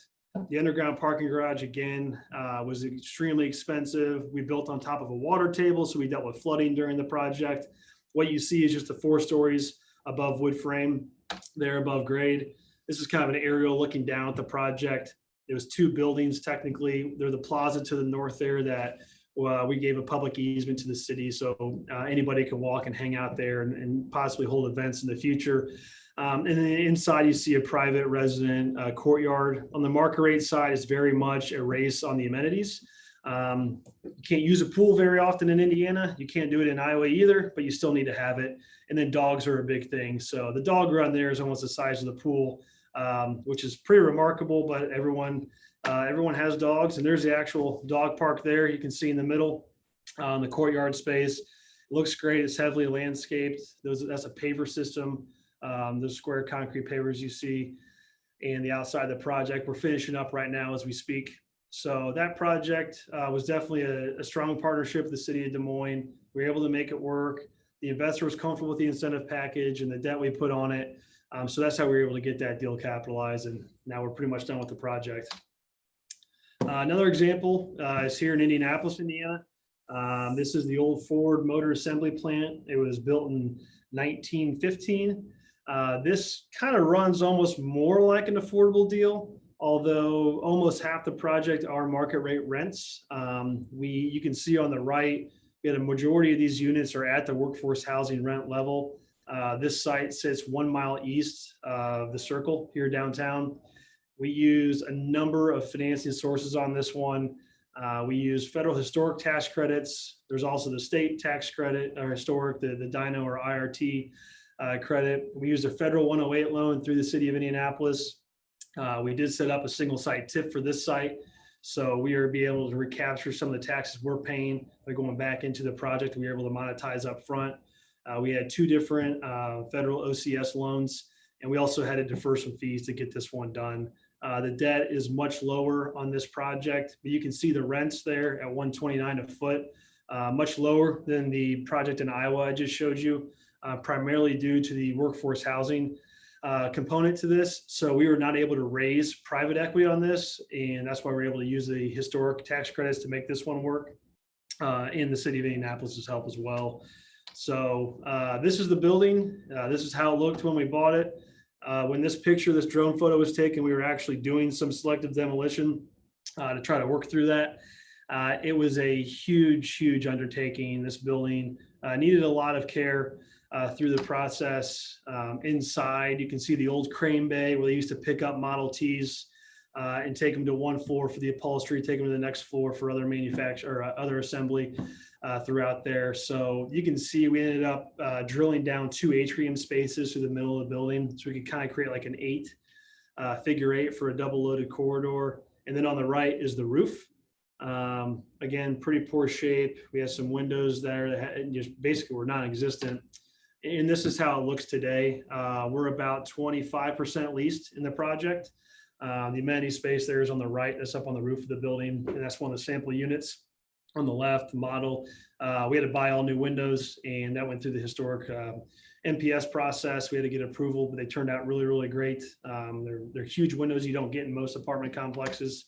The underground parking garage, again, was extremely expensive. We built on top of a water table, so we dealt with flooding during the project. What you see is just the 4 stories above wood frame there above grade. This is kind of an aerial looking down at the project. There was 2 buildings technically. There's the plaza to the north there that we gave a public easement to the city, so anybody can walk and hang out there and possibly hold events in the future. And then inside you see a private resident courtyard. On the market rate side, it's very much a race on the amenities. You can't use a pool very often in Indiana. You can't do it in Iowa either, but you still need to have it. And then dogs are a big thing. So the dog run there is almost the size of the pool, which is pretty remarkable, but everyone has dogs. And there's the actual dog park there. You can see in the middle, the courtyard space. It looks great. It's heavily landscaped. That's a paver system. Those square concrete pavers you see, and the outside of the project. We're finishing up right now as we speak. So that project was definitely a strong partnership with the city of Des Moines. We were able to make it work. The investor was comfortable with the incentive package and the debt we put on it. So that's how we were able to get that deal capitalized. And now we're pretty much done with the project. Another example is here in Indianapolis, Indiana. This is the old Ford Motor Assembly Plant. It was built in 1915. This kind of runs almost more like an affordable deal, although almost half the project are market rate rents. You can see on the right, a majority of these units are at the workforce housing rent level. This site sits 1 mile east of the Circle here downtown. We use a number of financing sources on this one. We use federal historic tax credits. There's also the state tax credit or historic, the DINO or IRT credit. We used a federal 108 loan through the city of Indianapolis. We did set up a single site TIF for this site. So we are be able to recapture some of the taxes we're paying by going back into the project. We were able to monetize up front. We had 2 different federal OCS loans, and we also had to defer some fees to get this one done. The debt is much lower on this project, but you can see the rents there at $129 a foot, much lower than the project in Iowa I just showed you, primarily due to the workforce housing component to this. So we were not able to raise private equity on this, and that's why we're able to use the historic tax credits to make this one work, and the city of Indianapolis's help as well. So this is the building. This is how it looked when we bought it. When this drone photo was taken, we were actually doing some selective demolition to try to work through that. It was a huge undertaking. This building needed a lot of care. through the process. Inside, you can see the old crane bay where they used to pick up Model Ts and take them to one floor for the upholstery, take them to the next floor for other manufacture or other assembly throughout there. So you can see we ended up drilling down 2 atrium spaces through the middle of the building. So we could kind of create like an 8 figure 8 for a double loaded corridor. And then on the right is the roof. Again, pretty poor shape. We have some windows there that just basically were non-existent. And this is how it looks today. We're about 25% leased in the project. The amenity space there is on the right. That's up on the roof of the building. And that's one of the sample units. On the left, the model. We had to buy all new windows, and that went through the historic NPS process. We had to get approval, but they turned out really, really great. They're huge windows you don't get in most apartment complexes.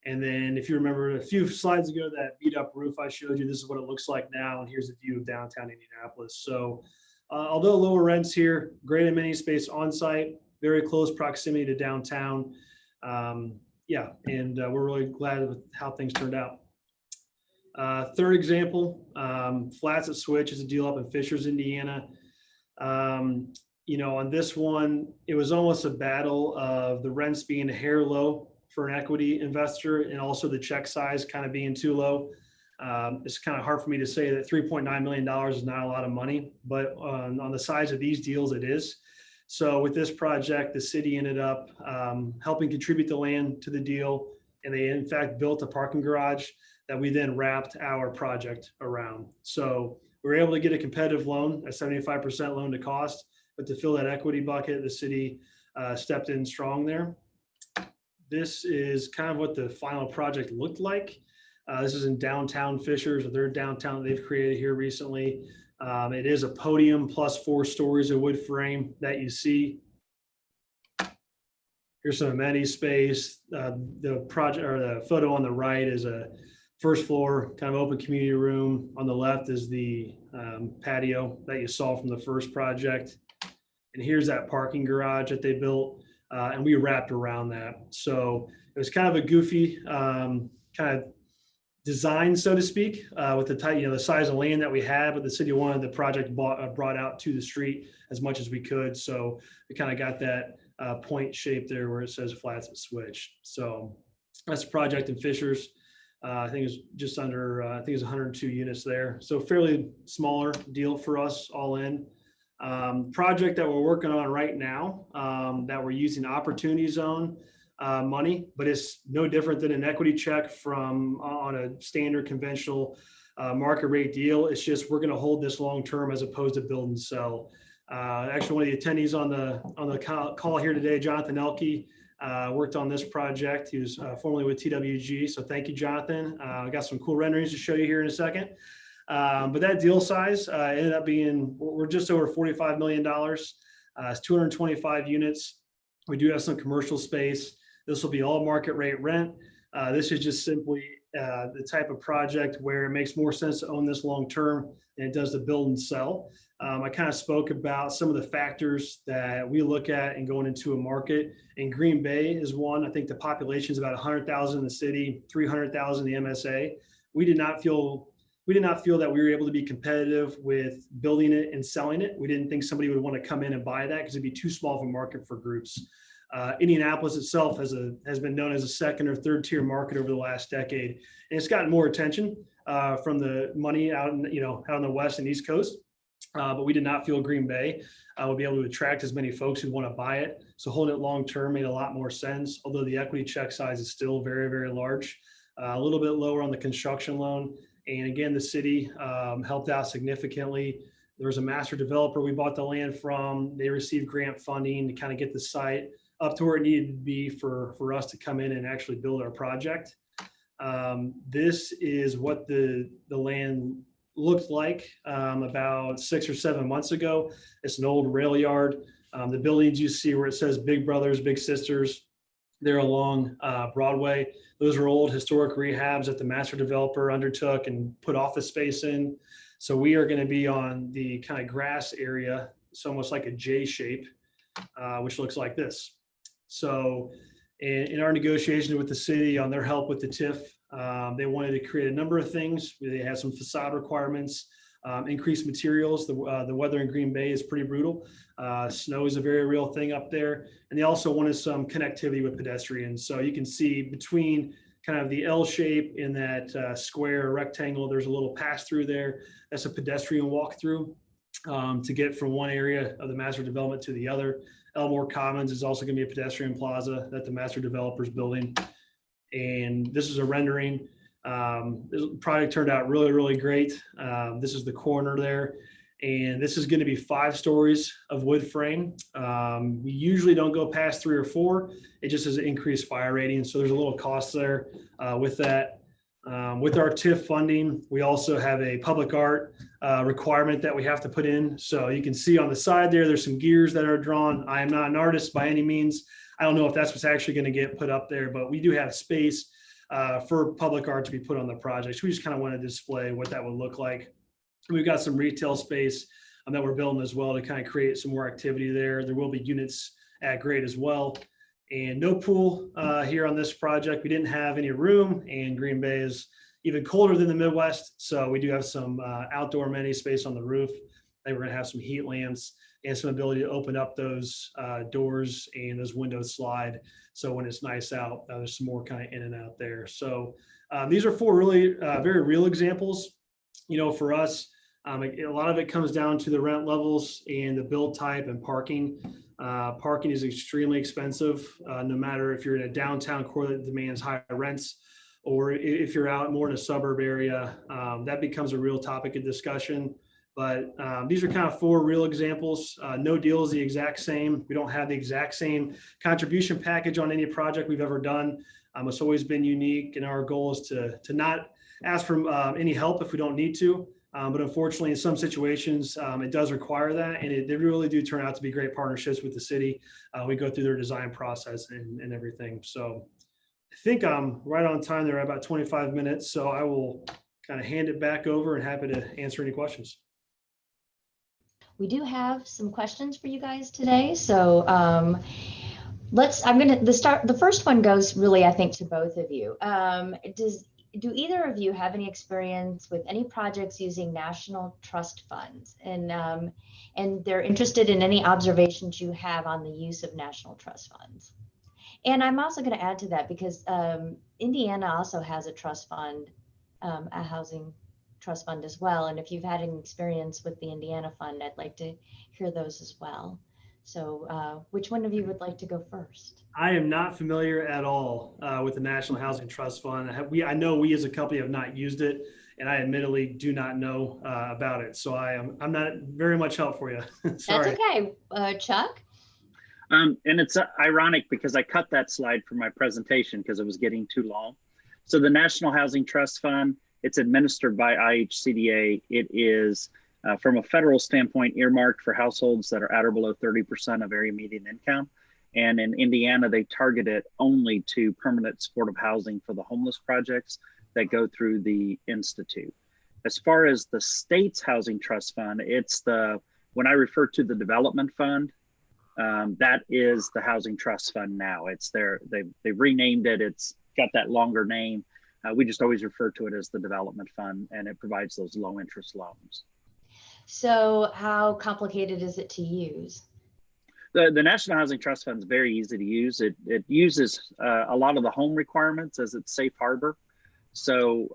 And then if you remember a few slides ago, that beat up roof I showed you, this is what it looks like now. And here's a view of downtown Indianapolis. So although lower rents here, great amenity space on site, very close proximity to downtown. Yeah, and we're really glad with how things turned out. Third example, Flats at Switch is a deal up in Fishers, Indiana. You know, on this one, it was almost a battle of the rents being a hair low for an equity investor and also the check size kind of being too low. It's kind of hard for me to say that $3.9 million is not a lot of money, but on the size of these deals, it is. So with this project, the city ended up helping contribute the land to the deal, and they in fact built a parking garage that we then wrapped our project around. So we were able to get a competitive loan, a 75% loan to cost, but to fill that equity bucket, the city stepped in strong there. This is kind of what the final project looked like. This is in downtown Fishers, their downtown that they've created here recently. It is a podium plus 4 stories of wood frame that you see. Here's some amenity space. The project or the photo on the right is a first floor kind of open community room. On the left is the patio that you saw from the first project. And here's that parking garage that they built. And we wrapped around that. So it was kind of a goofy kind of design, so to speak, with the type, the size of land that we had, but the city wanted the project brought out to the street as much as we could. So we kind of got that point shape there where it says Flats at Switch. So that's a project in Fishers. I think it's just under, I think it's 102 units there. So fairly smaller deal for us all in. Project that we're working on right now that we're using Opportunity Zone money, but it's no different than an equity check from on a standard conventional market rate deal. It's just we're going to hold this long term as opposed to build and sell. Actually, one of the attendees on the call here today, Jonathan Elke, worked on this project. He was formerly with TWG, so thank you, Jonathan. I got some cool renderings to show you here in a second. But that deal size ended up being, we're just over $45 million. It's 225 units. We do have some commercial space. This will be all market rate rent. This is just simply the type of project where it makes more sense to own this long term than it does to build and sell. I kind of spoke about some of the factors that we look at in going into a market. And Green Bay is one. I think the population is about 100,000 in the city, 300,000 in the MSA. We did not feel that we were able to be competitive with building it and selling it. We didn't think somebody would want to come in and buy that because it'd be too small of a market for groups. Indianapolis itself has been known as a second or third tier market over the last decade, and it's gotten more attention from the money out in the West and East Coast. But we did not feel Green Bay would be able to attract as many folks who want to buy it. So holding it long term made a lot more sense. Although the equity check size is still very, very large, a little bit lower on the construction loan. And again, the city helped out significantly. There was a master developer we bought the land from. They received grant funding to kind of get the site up to where it needed to be for us to come in and actually build our project. This is what the land looked like about 6 or 7 months ago. It's an old rail yard. The buildings you see where it says Big Brothers, Big Sisters, they're along Broadway. Those are old historic rehabs that the master developer undertook and put office space in. So we are going to be on the kind of grass area. It's almost like a J shape, which looks like this. So in our negotiations with the city on their help with the TIF, they wanted to create a number of things. They had some facade requirements increased materials. The weather in Green Bay is pretty brutal. Snow is a very real thing up there. And they also wanted some connectivity with pedestrians. So you can see between kind of the L shape in that square rectangle, there's a little pass through there. That's a pedestrian walkthrough to get from one area of the master development to the other. Elmore Commons is also going to be a pedestrian plaza that the master developer is building. And this is a rendering. The project turned out really, really great. This is the corner there. And this is going to be 5 stories of wood frame. We usually don't go past 3 or 4. It just has an increased fire rating. So there's a little cost there with that. With our TIF funding, we also have a public art requirement that we have to put in. So you can see on the side there, there's some gears that are drawn. I am not an artist by any means. I don't know if that's what's actually going to get put up there, but we do have space for public art to be put on the project. So we just kind of want to display what that would look like. We've got some retail space that we're building as well to kind of create some more activity there. There will be units at grade as well. And no pool here on this project. We didn't have any room, and Green Bay is even colder than the Midwest. So we do have some outdoor amenity space on the roof. We're going to have some heat lamps and some ability to open up those doors and those windows slide. So when it's nice out, there's some more kind of in and out there. So these are 4 really very real examples. You know, for us, a lot of it comes down to the rent levels and the build type and parking. Parking is extremely expensive, no matter if you're in a downtown core that demands higher rents, or if you're out more in a suburb area, that becomes a real topic of discussion. But these are kind of 4 real examples. No deal is the exact same. We don't have the exact same contribution package on any project we've ever done. It's always been unique, and our goal is to not ask for any help if we don't need to. But unfortunately, in some situations, it does require that, and they really do turn out to be great partnerships with the city. We go through their design process and everything. So I think I'm right on time there, about 25 minutes. So I will kind of hand it back over and happy to answer any questions. We do have some questions for you guys today. So the first one goes really, I think, to both of you. Do either of you have any experience with any projects using national trust funds? And they're interested in any observations you have on the use of national trust funds. And I'm also going to add to that because Indiana also has a trust fund, a housing trust fund as well. And if you've had any experience with the Indiana fund, I'd like to hear those as well. So which one of you would like to go first? I am not familiar at all with the National Housing Trust Fund. I know we as a company have not used it, and I admittedly do not know about it. So I'm not very much help for you. Sorry. That's okay. Chuck? And it's ironic because I cut that slide from my presentation because it was getting too long. So the National Housing Trust Fund, it's administered by IHCDA. It is, from a federal standpoint, earmarked for households that are at or below 30% of area median income. And in Indiana, they target it only to permanent supportive housing for the homeless projects that go through the Institute. As far as the state's housing trust fund, when I refer to the development fund, that is the housing trust fund now. They've renamed it. It's got that longer name. We just always refer to it as the development fund, and it provides those low interest loans. So how complicated is it to use? The National Housing Trust Fund is very easy to use. It uses a lot of the home requirements as its safe harbor. So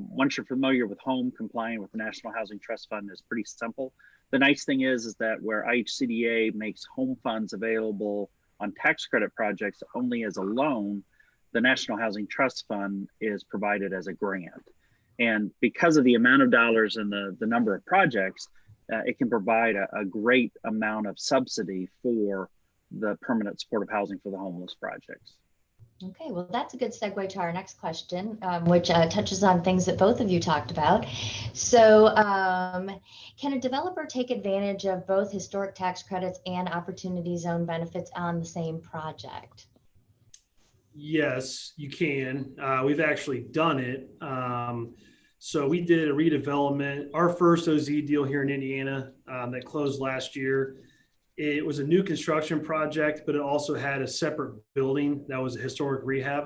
once you're familiar with home, complying with the National Housing Trust Fund is pretty simple. The nice thing is that where IHCDA makes home funds available on tax credit projects only as a loan, the National Housing Trust Fund is provided as a grant. And because of the amount of dollars and the number of projects, it can provide a great amount of subsidy for the permanent supportive housing for the homeless projects. Okay, well, that's a good segue to our next question, which touches on things that both of you talked about. So can a developer take advantage of both historic tax credits and opportunity zone benefits on the same project? Yes, you can. We've actually done it. So we did a redevelopment, our first OZ deal here in Indiana that closed last year. It was a new construction project, but it also had a separate building that was a historic rehab.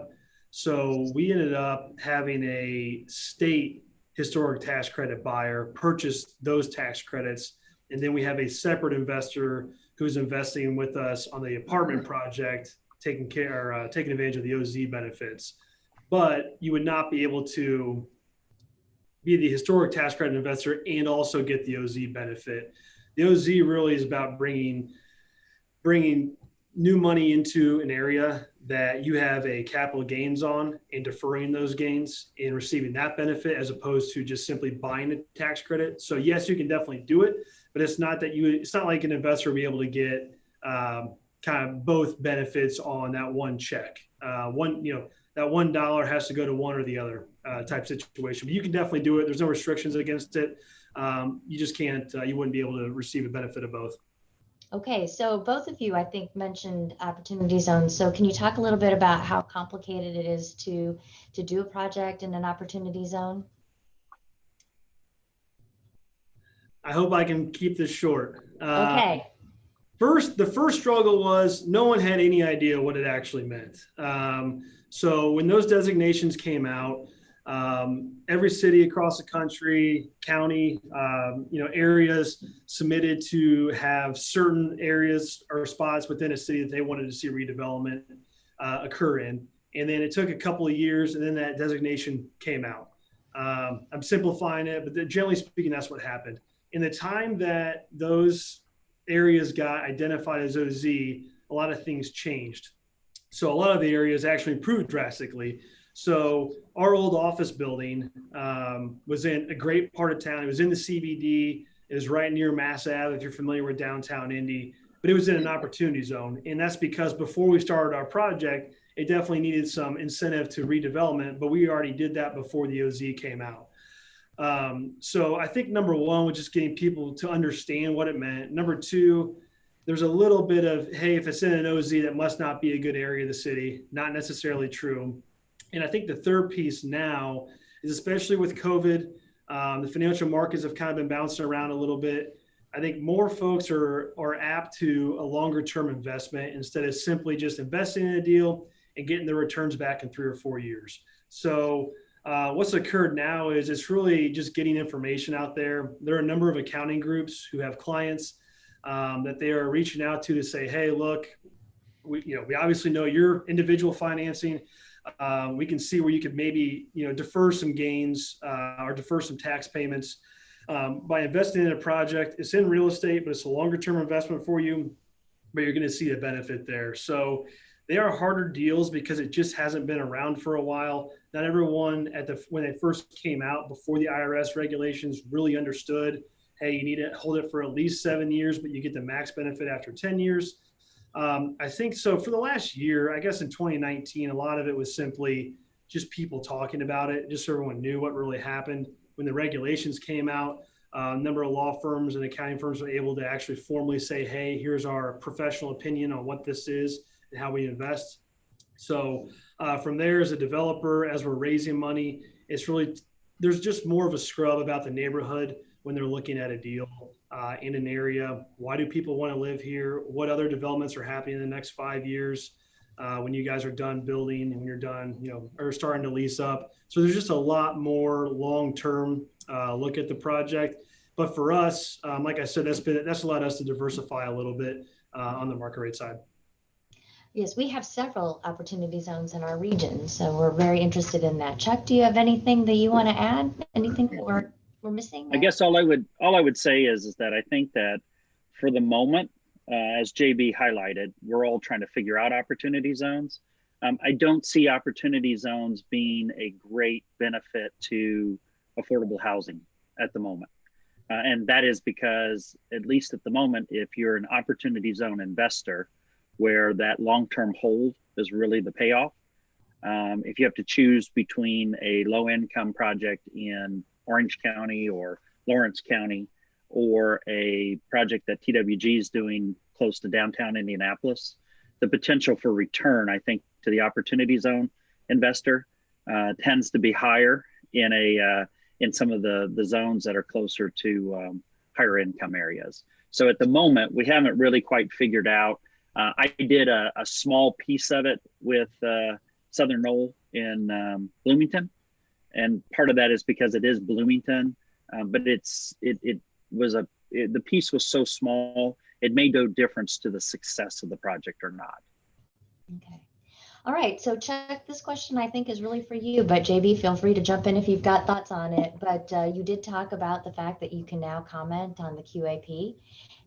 So we ended up having a state historic tax credit buyer, purchase those tax credits. And then we have a separate investor who's investing with us on the apartment project, taking advantage of the OZ benefits. But you would not be able to be the historic tax credit investor and also get the OZ benefit. The OZ really is about bringing new money into an area that you have a capital gains on and deferring those gains and receiving that benefit, as opposed to just simply buying a tax credit. So yes, you can definitely do it, but it's not like an investor will be able to get kind of both benefits on that one check. That $1 has to go to one or the other type situation. But you can definitely do it. There's no restrictions against it. You just can't, you wouldn't be able to receive a benefit of both. Okay, so both of you, I think, mentioned opportunity zones. So can you talk a little bit about how complicated it is to do a project in an opportunity zone? I hope I can keep this short. Okay. The first struggle was no one had any idea what it actually meant. So when those designations came out, every city across the country, county, areas submitted to have certain areas or spots within a city that they wanted to see redevelopment occur in. And then it took a couple of years, and then that designation came out. I'm simplifying it, but generally speaking, that's what happened. In the time that those areas got identified as OZ, a lot of things changed. So a lot of the areas actually improved drastically. So our old office building was in a great part of town. It was in the CBD. It was right near Mass Ave, if you're familiar with downtown Indy, but it was in an opportunity zone. And that's because before we started our project, it definitely needed some incentive to redevelopment, but we already did that before the OZ came out. So I think number one was just getting people to understand what it meant. Number two, there's a little bit of, hey, if it's in an OZ, that must not be a good area of the city. Not necessarily true. And I think the third piece now is, especially with COVID, the financial markets have kind of been bouncing around a little bit. I think more folks are apt to a longer term investment instead of simply just investing in a deal and getting the returns back in 3 or 4 years. So what's occurred now is it's really just getting information out there. There are a number of accounting groups who have clients that they are reaching out to say, hey, look, we obviously know your individual financing. We can see where you could maybe, defer some gains or defer some tax payments by investing in a project. It's in real estate, but it's a longer term investment for you, but you're going to see a benefit there. So they are harder deals because it just hasn't been around for a while. Not everyone when they first came out before the IRS regulations really understood, hey, you need to hold it for at least 7 years, but you get the max benefit after 10 years. I think so for the last year, I guess in 2019, a lot of it was simply just people talking about it, just so everyone knew what really happened. When the regulations came out, a number of law firms and accounting firms were able to actually formally say, hey, here's our professional opinion on what this is and how we invest. So from there, as a developer, as we're raising money, there's just more of a scrub about the neighborhood when they're looking at a deal in an area. Why do people want to live here? What other developments are happening in the next 5 years when you guys are done building and when you're done, or starting to lease up. So there's just a lot more long-term look at the project. But for us, like I said, that's allowed us to diversify a little bit on the market rate side. Yes, we have several opportunity zones in our region, so we're very interested in that. Chuck, do you have anything that you want to add? Anything that we're missing there? I guess all I would say is that I think that for the moment, as JB highlighted, we're all trying to figure out opportunity zones. I don't see opportunity zones being a great benefit to affordable housing at the moment. And that is because, at least at the moment, if you're an opportunity zone investor, where that long-term hold is really the payoff, if you have to choose between a low-income project in Orange County or Lawrence County, or a project that TWG is doing close to downtown Indianapolis, the potential for return, I think, to the opportunity zone investor tends to be higher in some of the zones that are closer to higher income areas. So at the moment, we haven't really quite figured out. I did a small piece of it with Southern Knoll in Bloomington. And part of that is because it is Bloomington, but the piece was so small, it made no difference to the success of the project or not. Okay. All right. So Chuck, this question I think is really for you, but JB, feel free to jump in if you've got thoughts on it. But you did talk about the fact that you can now comment on the QAP.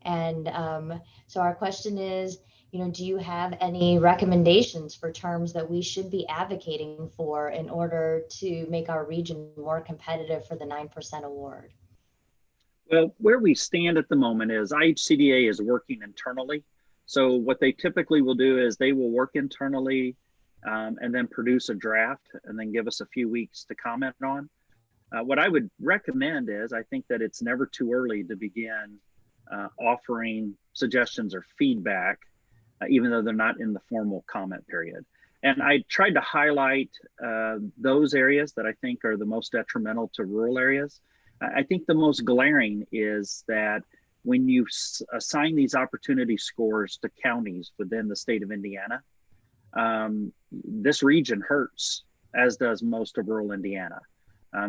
And so our question is, do you have any recommendations for terms that we should be advocating for in order to make our region more competitive for the 9% award? Well, where we stand at the moment is IHCDA is working internally. So what they typically will do is they will work internally and then produce a draft and then give us a few weeks to comment on. What I would recommend is I think that it's never too early to begin offering suggestions or feedback, even though they're not in the formal comment period. And I tried to highlight those areas that I think are the most detrimental to rural areas. I think the most glaring is that when you assign these opportunity scores to counties within the state of Indiana, this region hurts, as does most of rural Indiana.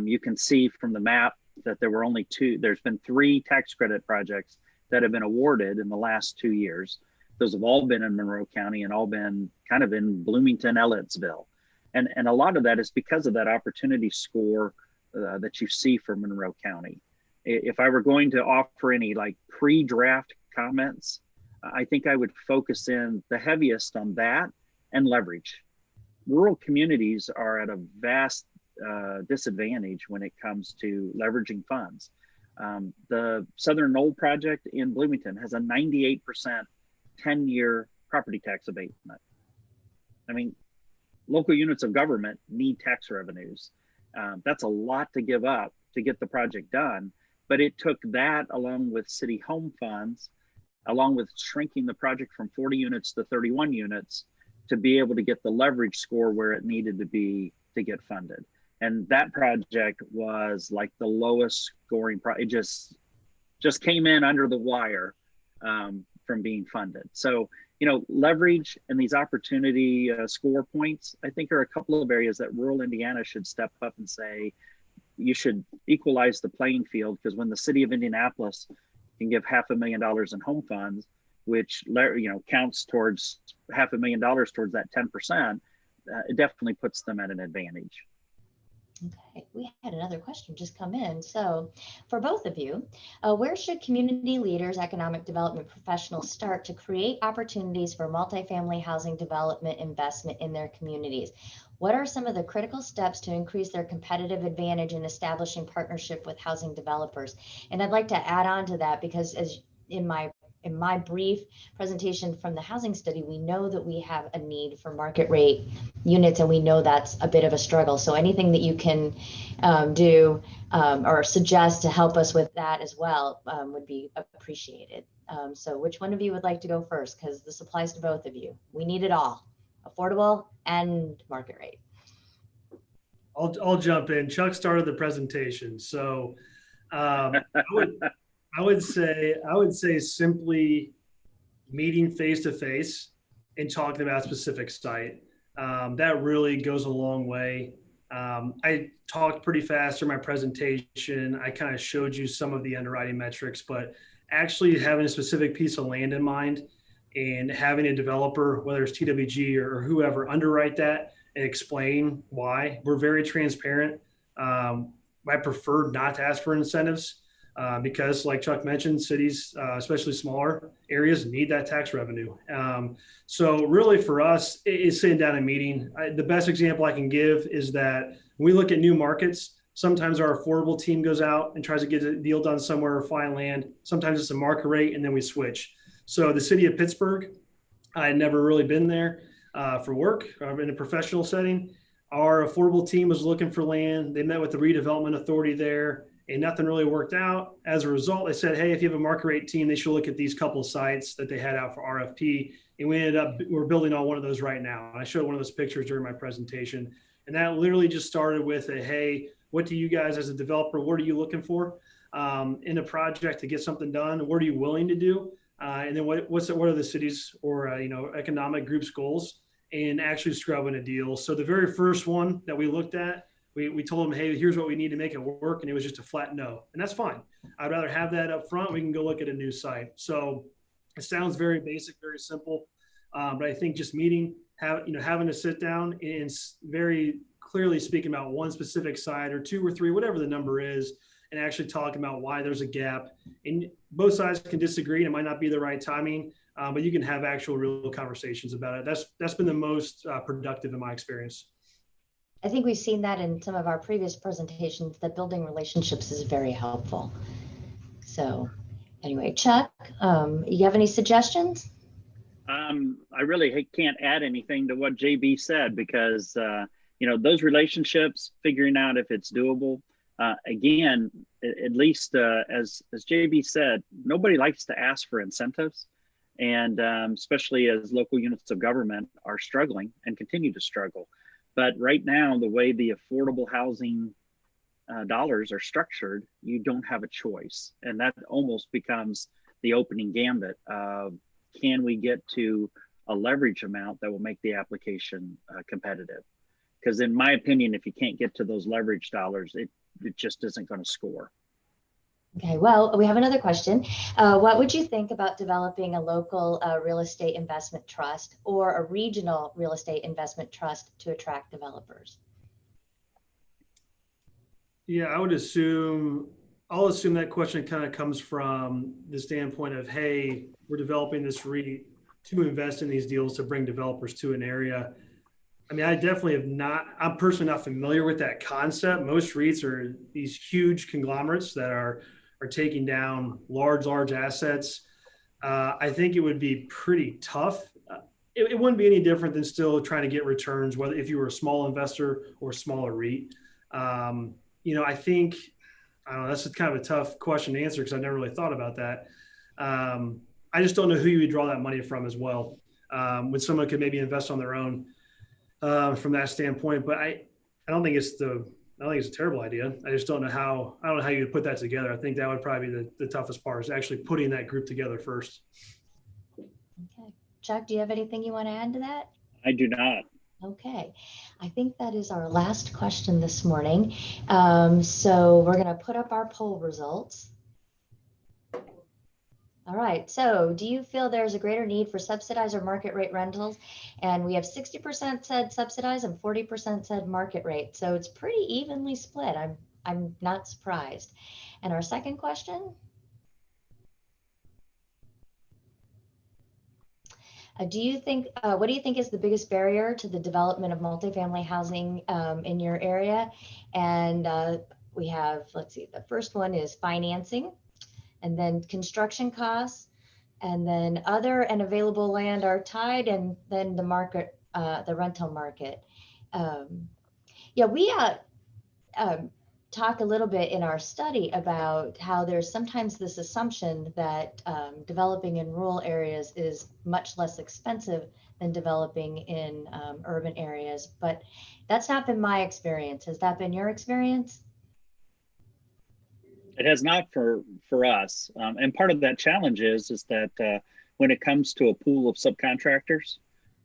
You can see from the map that there's been 3 tax credit projects that have been awarded in the last 2 years. Those have all been in Monroe County and all been kind of in Bloomington, Ellettsville. And a lot of that is because of that opportunity score that you see for Monroe County. If I were going to offer any like pre-draft comments, I think I would focus in the heaviest on that and leverage. Rural communities are at a vast disadvantage when it comes to leveraging funds. The Southern Knoll project in Bloomington has a 98% 10-year property tax abatement. I mean, local units of government need tax revenues. That's a lot to give up to get the project done, but it took that along with city home funds, along with shrinking the project from 40 units to 31 units to be able to get the leverage score where it needed to be to get funded. And that project was like the lowest scoring it just came in under the wire from being funded. So, leverage and these opportunity score points, I think, are a couple of areas that rural Indiana should step up and say, you should equalize the playing field, because when the city of Indianapolis can give $500,000 in home funds, which counts towards $500,000 towards that 10%, it definitely puts them at an advantage. Okay, we had another question just come in. So for both of you, where should community leaders, economic development professionals start to create opportunities for multifamily housing development investment in their communities? What are some of the critical steps to increase their competitive advantage in establishing partnership with housing developers? And I'd like to add on to that, because as in my brief presentation from the housing study, we know that we have a need for market rate units, and we know that's a bit of a struggle. So anything that you can do or suggest to help us with that as well would be appreciated. So which one of you would like to go first? Because this applies to both of you. We need it all, affordable and market rate. I'll jump in. Chuck started the presentation. So I would say simply meeting face to face and talking about a specific site. That really goes a long way. I talked pretty fast in my presentation. I kind of showed you some of the underwriting metrics, but actually having a specific piece of land in mind and having a developer, whether it's TWG or whoever, underwrite that and explain why. We're very transparent. I prefer not to ask for incentives. Because like Chuck mentioned, cities, especially smaller areas, need that tax revenue. So really for us, it's sitting down and meeting. The best example I can give is that when we look at new markets, sometimes our affordable team goes out and tries to get a deal done somewhere or find land. Sometimes it's a market rate and then we switch. So the city of Pittsburgh, I had never really been there for work in a professional setting. Our affordable team was looking for land. They met with the redevelopment authority there, and nothing really worked out. As a result, they said, hey, if you have a market rate team, they should look at these couple of sites that they had out for RFP. And we're building on one of those right now. And I showed one of those pictures during my presentation. And that literally just started with hey, what do you guys as a developer, what are you looking for in a project to get something done? What are you willing to do? And then what are the cities or economic groups goals, and actually scrubbing a deal. So the very first one that we looked at we told them, hey, here's what we need to make it work. And it was just a flat no. And that's fine. I'd rather have that up front. We can go look at a new site. So it sounds very basic, very simple. But I think just having to sit down and very clearly speaking about one specific side or two or three, whatever the number is, and actually talking about why there's a gap. And both sides can disagree. It might not be the right timing, but you can have actual real conversations about it. That's been the most productive in my experience. I think we've seen that in some of our previous presentations, that building relationships is very helpful. So anyway, Chuck, you have any suggestions? I really can't add anything to what JB said because, those relationships, figuring out if it's doable, again, at least as JB said, nobody likes to ask for incentives. And especially as local units of government are struggling and continue to struggle. But right now, the way the affordable housing dollars are structured, you don't have a choice. And that almost becomes the opening gambit of, can we get to a leverage amount that will make the application competitive? Because in my opinion, if you can't get to those leverage dollars, it just isn't going to score. Okay, well, we have another question. What would you think about developing a local real estate investment trust or a regional real estate investment trust to attract developers? Yeah, I'll assume that question kind of comes from the standpoint of, hey, we're developing this REIT to invest in these deals to bring developers to an area. I mean, I definitely I'm personally not familiar with that concept. Most REITs are these huge conglomerates that are taking down large assets. I think it would be pretty tough. It wouldn't be any different than still trying to get returns, whether if you were a small investor or a smaller REIT. I think, I don't know, that's kind of a tough question to answer because I've never really thought about that. I just don't know who you would draw that money from as well. When someone could maybe invest on their own from that standpoint, but I don't think it's a terrible idea. I just don't know how you would put that together. I think that would probably be the toughest part, is actually putting that group together first. Okay. Chuck, do you have anything you want to add to that? I do not. Okay. I think that is our last question this morning. So we're going to put up our poll results. All right. So do you feel there's a greater need for subsidized or market rate rentals? And we have 60% said subsidized and 40% said market rate. So it's pretty evenly split. I'm not surprised. And our second question. What do you think is the biggest barrier to the development of multifamily housing in your area? And we have, let's see, the first one is financing, and then construction costs, and then other and available land are tied, and then the market, the rental market. We talk a little bit in our study about how there's sometimes this assumption that developing in rural areas is much less expensive than developing in urban areas, but that's not been my experience. Has that been your experience? It has not for us. And part of that challenge is that when it comes to a pool of subcontractors,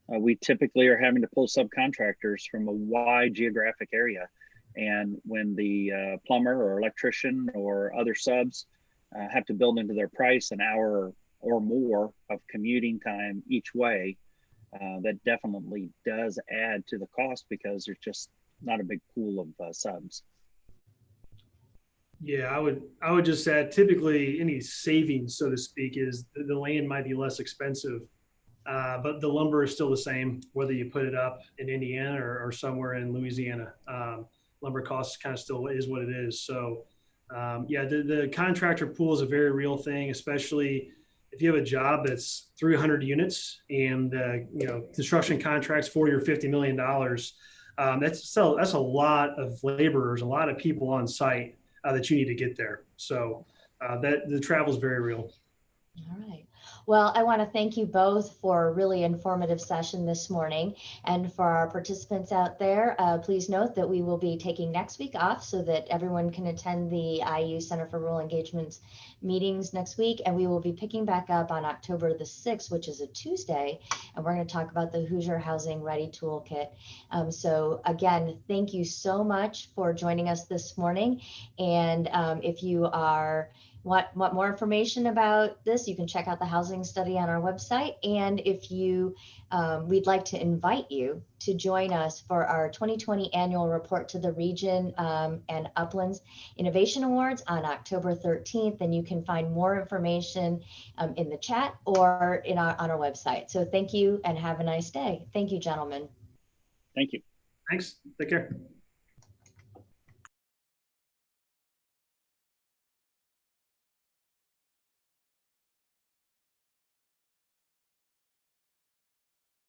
we typically are having to pull subcontractors from a wide geographic area. And when the plumber or electrician or other subs have to build into their price an hour or more of commuting time each way, that definitely does add to the cost because there's just not a big pool of subs. Yeah, I would just add, typically any savings, so to speak, is the land might be less expensive, but the lumber is still the same, whether you put it up in Indiana or somewhere in Louisiana. Lumber costs kind of still is what it is. So the contractor pool is a very real thing, especially if you have a job that's 300 units and construction contracts $40 or $50 million. That's a lot of laborers, a lot of people on site that you need to get there. So that the travel is very real. All right. Well, I want to thank you both for a really informative session this morning. And for our participants out there, please note that we will be taking next week off so that everyone can attend the IU Center for Rural Engagement's meetings next week. And we will be picking back up on October the 6th, which is a Tuesday. And we're going to talk about the Hoosier Housing Ready Toolkit. So again, thank you so much for joining us this morning. And if you want more information about this, you can check out the housing study on our website. And if you, we'd like to invite you to join us for our 2020 annual report to the region and Uplands Innovation Awards on October 13th. And you can find more information in the chat or on our website. So thank you and have a nice day. Thank you, gentlemen. Thank you. Thanks. Take care.